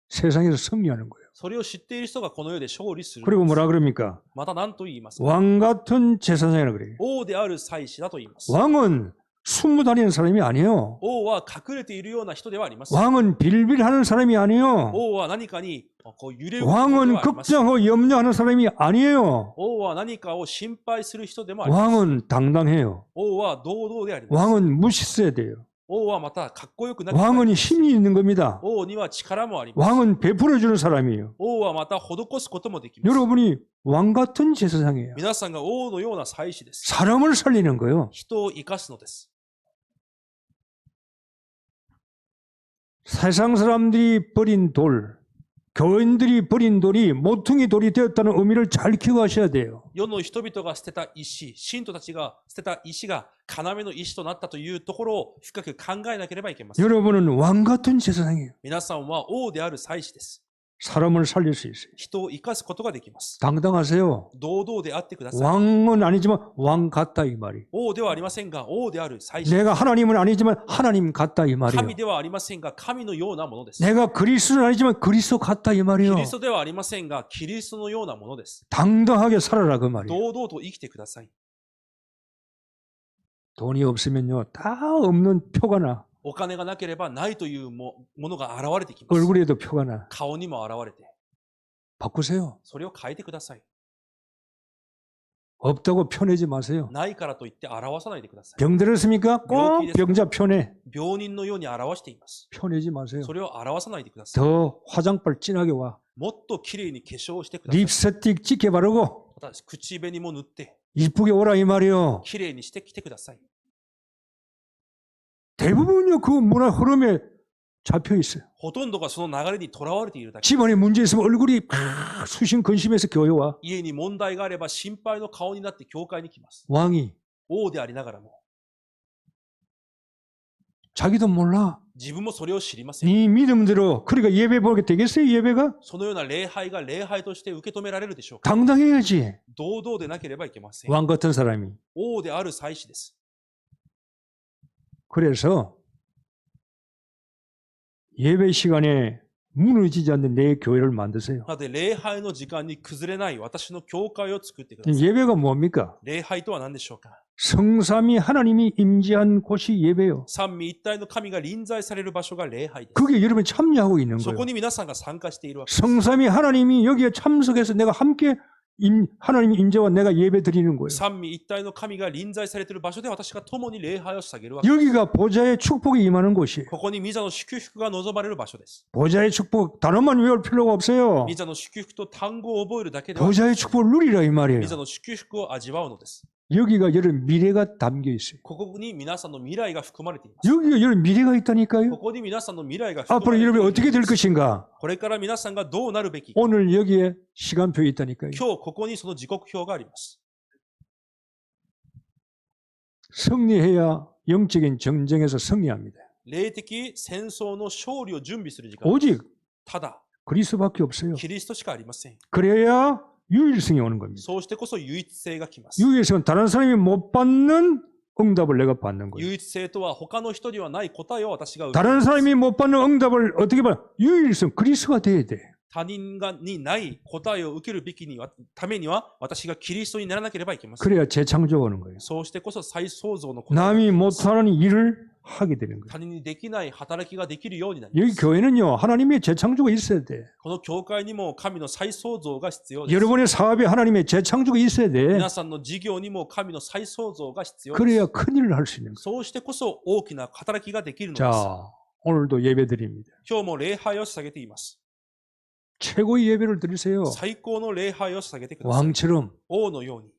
세상에서 승리하는 거예요. それを知っている人がこの世で勝利するの 그리고 です。 뭐라 그럽니까? また何と言いますか。 왕 같은 제사장이라 그래요. 王である祭司だと言います。 왕은 숨어 다니는 사람이 아니에요. 王は隠れているような人ではありません。 왕은 빌빌하는 사람이 아니에요. 王は何かにこう揺れ動く人では 왕은 ありません。 걱정하고 염려하는 사람이 아니에요. 王は何かを心配する人でもあります。 왕은 당당해요. 王は堂々であります。 왕은 무시해야 돼요. 王はまたかっこよくなくてはなり 왕은 ません。 힘이 있는 겁니다. 王には力もあります。 왕은 베풀어주는 사람이에요. 王はまた施すこともできます。 여러분이 왕 같은 제사장이에요. 皆さんが王のような祭司です。 사람을 살리는 거예요. 人を生かすのです。 세상 사람들이 버린 돌, 교인들이 버린 돌이 모퉁이 돌이 되었다는 의미를 잘 기억하셔야 돼요. 世の人々が捨てた石、信徒たちが捨てた石が要の石となったというところを深く考えなければいけません。 여러분은 왕 같은 제사장이에요. 皆さんは王である祭司です。 사람을 살릴 수 있어요. 人を生かすことができます。 당당하세요. 堂々であってください。 왕은 아니지만 왕 같다 이 말이. 王ではありませんが、王である祭司。 내가 하나님은 아니지만 하나님 같다 이 말이에요. 神ではありませんが、神のようなものです。 내가 그리스도는 아니지만 그리스도 같다 이 キ 말이에요. リストではありませんが、キリストのようなものです。 당당하게 살아라 그 말이에요. 堂々と生きてください。 돈이 없으면요 다 없는 표가 나. お金がなければないというものが現れてきます。 얼굴에도 표가 나. 顔にも現れて、 바꾸세요. それを変えてください。 없다고 표내지 마세요. ないからといって表さないでください。 병 들었습니까? 꼭 병자 표내. 病人のように表しています。 표내지 마세요. それを表さないでください。 더 화장빨 진하게 와. もっときれいに化粧をしてください。 립스틱 짙게 바르고 また口紅も塗って、 이쁘게 오라 이 말이에요. きれいにしてきてください。 대부분요 그 문화 흐름에 잡혀 있어요. ほとんどがその流れにとらわれているだけ。 집안에 문제 있으면 얼굴이 수신 근심해서 교회 와. 家に問題があれば心配の顔になって教会に来ます。 왕이 王でありながらも、 자기도 몰라. 自分もそれを知りません。 이 믿음대로 그러니까 예배 보게 되겠어요? 예배가 そのような礼拝が礼拝として受け止められるでしょうか。 당당해야지. 堂々でなければいけません。 왕 같은 사람이. 王である祭司です。 그래서 예배 시간에 무너지지 않는 내 교회를 만드세요. なので礼拝の時間に崩れない私の教会を作ってください。 예배가 뭡니까? 礼拝とは何でしょうか。 성삼위 하나님이 임재한 곳이 예배요. 三位一体の神が臨在される場所が礼拝です。 그게 여러분이 참여하고 있는 そ 거예요. こに皆さんが参加しているわけです。 성삼위 하나님이 여기에 참석해서 내가 함께 하나님의 임재와 내가 예배 드리는 거예요. 三位一体の神が臨在されている場所で私が共に礼拝を捧げるわけです。 여기가 보좌의 축복이 임하는 곳이에요. ここに御座の祝福が望まれる場所です。 보좌의 축복 단어만 외울 필요가 없어요. 御座の祝福と単語を覚えるだけでは、 보좌의 축복을 누리라 이 말이에요. 御座の祝福を味わうのです。 여기가 여러분 미래가 담겨 있어요. ここに皆さんの未来が含まれています。 여기가 여러분 미래가 こ 있다니까요. こに皆さんの未来が含ま 앞으로 れてい 여러분이 る。 어떻게 될 것인가? これから皆さんがどうなるべきか。 오늘 여기에 시간표가 있다니까요. 今日ここにその時刻表があります。 승리해야 영적인 전쟁에서 승리합니다. 霊的戦争の勝利を準備する時間。 오직 ただ、 그리스도밖에 없어요. キリストしかありません。 그래야 유일성이 오는 겁니다. そうしてこそ唯一性が来ます。 유일성은 다른 사람이 못 받는 응답을 내가 받는 거예요. 唯一性とは他の人にはない答えを私が受け 다른 ます。 사람이 못 받는 응답을 어떻게 봐? 유일성 그리스도가 돼야 돼. 他人がにない答えを受けるべきにはためには私がキリストにならなければいけません。 그래야 재창조가 오는 거예요. そうしてこそ再創造の答えが 남이 못하는 일을 하게 되는 거예요. 他人にできない働きができるようになり 여기 ます。 교회는요 하나님의 재창조가 있어야 돼. この教会にも神の再創造が必要です。 여러분의 사업에 하나님의 재창조가 있어야 돼. 皆さんの事業にも神の再創造が必要です。 그래야 큰 일을 할 수 있는 거예요. そうしてこそ大きな働きができるのです。 자, 오늘도 예배 드립니다. 今日も礼拝を捧げています。 최고의 예배를 드리세요. 最高の礼拝を捧げてください。 왕처럼 王のように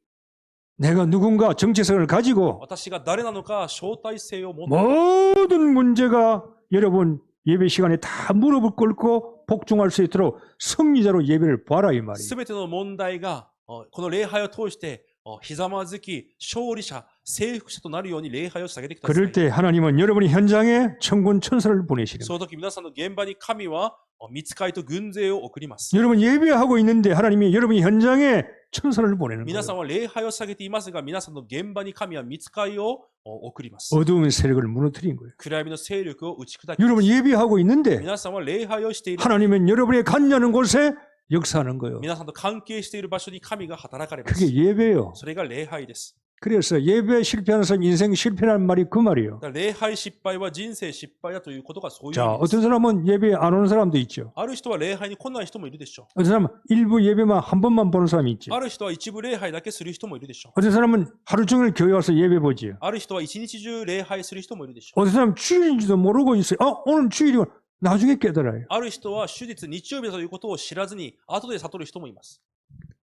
내가 누군가 정체성을 가지고 私が誰なのか招待性を持って 모든 문제가 여러분 예배 시간에 다 무릎을 꿇고 복종할 수 있도록 승리자로 예배를 봐라 이 말이에요. すべての問題がこの礼拝を通してひざまずき勝利者征服者となるように礼拝を捧げてくださ 그럴 い。 때 하나님은 여러분이 현장에 천군 천사를 보내시는 その時皆さんの現場に神は御使いと軍勢を送ります。 여러분 예배하고 있는데 하나님이 여러분이 현장에 천사를 보내는 皆さん 거예요. は礼拝を捧げていますが、皆さんの現場に神は御使いを送ります。 어두운 세력을 무너뜨린 거예요. 暗闇の勢力を打ち砕きま 여러분 す。 예배하고 있는데 皆さんは礼拝をしている。 하나님은 여러분의 관여하는 곳에 역사하는 거예요. 皆さんと関係している場所に神が働かれます。 그게 예배예요. それが礼拝です。 그래서 예배 실패하는 사람 인생 실패라는 말이 그 말이에요. だから礼拝失敗は人生失敗だということがそういう 자, 意味です。 어떤 사람은 예배 안 오는 사람도 있죠. ある人は礼拝に来ない人もいるでしょ 어떤 사람은 일부 예배만 한 번만 보는 사람이 있지. う。ある人は一部礼拝だけする人もいるでしょう。 어떤 사람은 하루 종일 교회 와서 예배 보지요. ある人は一日中礼拝する人もいるでしょう。 어떤 사람은 주일인지도 모르고 있어요. 오늘 주일이고 나중에 깨달아요. ある人は手術日曜日だということを知らずに後で悟る人もいます。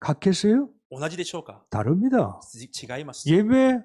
같겠어요? 同じでしょうか？ 다릅니다. 違います。 예배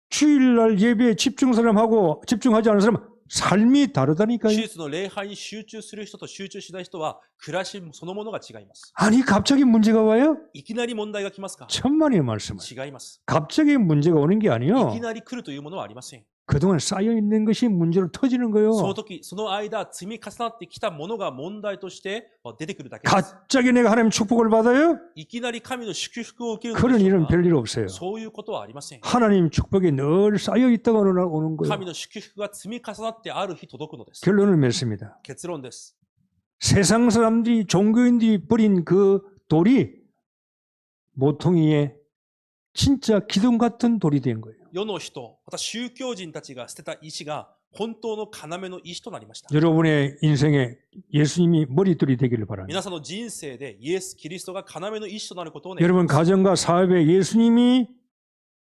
주일날 예배에 집중하지 않은 사람은 삶이 다르다니까요. 手術の礼拝に集中する人と集中しない人は暮らしそのものが違います。 아니 갑자기 문제가 와요? いきなり問題が来ますか？ 천만의 말씀을. 違います。 갑자기 문제가 오는 게 い 아니요. きなり来るというものはありません。 그동안 쌓여 있는 것이 문제로 터지는 そ 거예요. の時、その間、積み重なってきたものが問題として出てくるだけです。 갑자기 내가 하나님 축복을 받아요? いきなり神の祝福を受けるの 그런 でしょ 일은 うか？ 별일 없어요. そういうことはありません。 하나님 축복이 늘 쌓여 있다가 어느 날 오는 거예요. 神の祝福が積み重なってある日届くのです。 결론을 맺습니다. 結論です。 세상 사람들이 종교인들이 버린 그 돌이 모퉁이에 진짜 기둥 같은 돌이 된 거예요. 世の人、また宗教人たちが捨てた石が本当の要の石となりました。 여러분의 인생에 예수님이 머리돌이 되기를 바랍니다. 皆さんの人生でイエス・キリストが要の石となることを願い 여러분 ます。 가정과 사업에 예수님이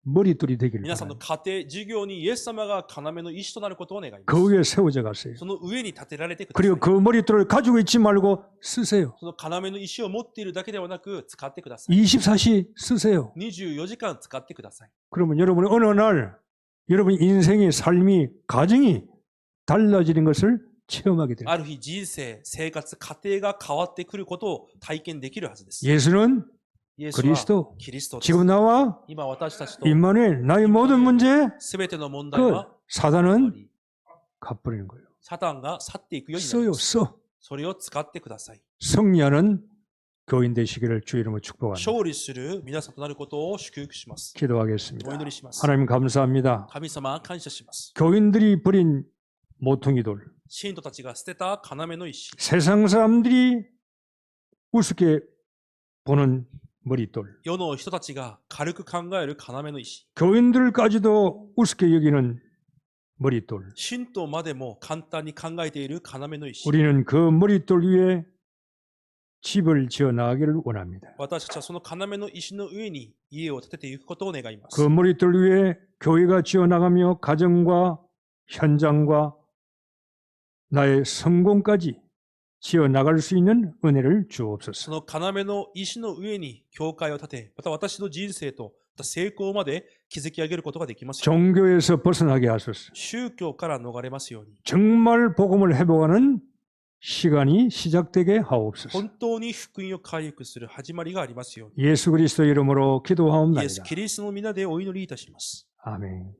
머리돌이 되기를 皆さんの 바랍니다. 家庭、事業にイエス様が要の石となることを願います。 그 위에 세워져 가세요. その上に立てられてください。 그리고 그 머리돌을 가지고 있지 말고 쓰세요. その要の石を持っているだけではなく使ってください。 24시 쓰세요. 24時間使ってください。 그러면 여러분이 어느 날 여러분 인생의 삶이 가정이 달라지는 것을 체험하게 됩니다. ある日人生、生活、家庭が変わってくることを体験できるはずです。 예수는 イエスは 그리스도, キリストです。 지금 나와 今私たちと 임마누엘, 나의 모든 문제 すべての問題 그 は 사단은 갚버리는 거예요. サタンが去っていくようになり 써요, ます。 써. それを使ってください。 승리하는 교인 되시기를 주 이름으로 축복합니다. 勝利する皆さんとなることを祝福します。 기도하겠습니다. お祈りします。 하나님 감사합니다. 神様、感謝します。 교인들이 버린 모퉁이 돌, 信徒たちが捨てた要の石、 세상 사람들이 우습게 보는 머릿돌, 世の人たちが軽く考える要の石、 교인들까지도 우습게 여기는 머릿돌. 信徒までも簡単に考えている要の石。 우리는 그 머릿돌 위에 집을 지어 나가기를 원합니다. 私たちはその要の石の上に家を建てていくことを願います。 그 머릿돌 위에 교회가 지어 나가며 가정과 현장과 나의 성공까지 지어 나갈 수 있는 은혜를 そ 주옵소서. の要の石の上に教会を建て、また私の人生とまた成功まで築き上げることができますように。 종교에서 벗어나게 하소서. 宗教から逃れますように。 정말 복음을 회복하는 시간이 시작되게 하옵소서. 本当に福音を回復する始まりがありますように。 예수 그리스도 이름으로 イエス・ 기도하옵나이다. キリストの皆でお祈りいたします。 아멘.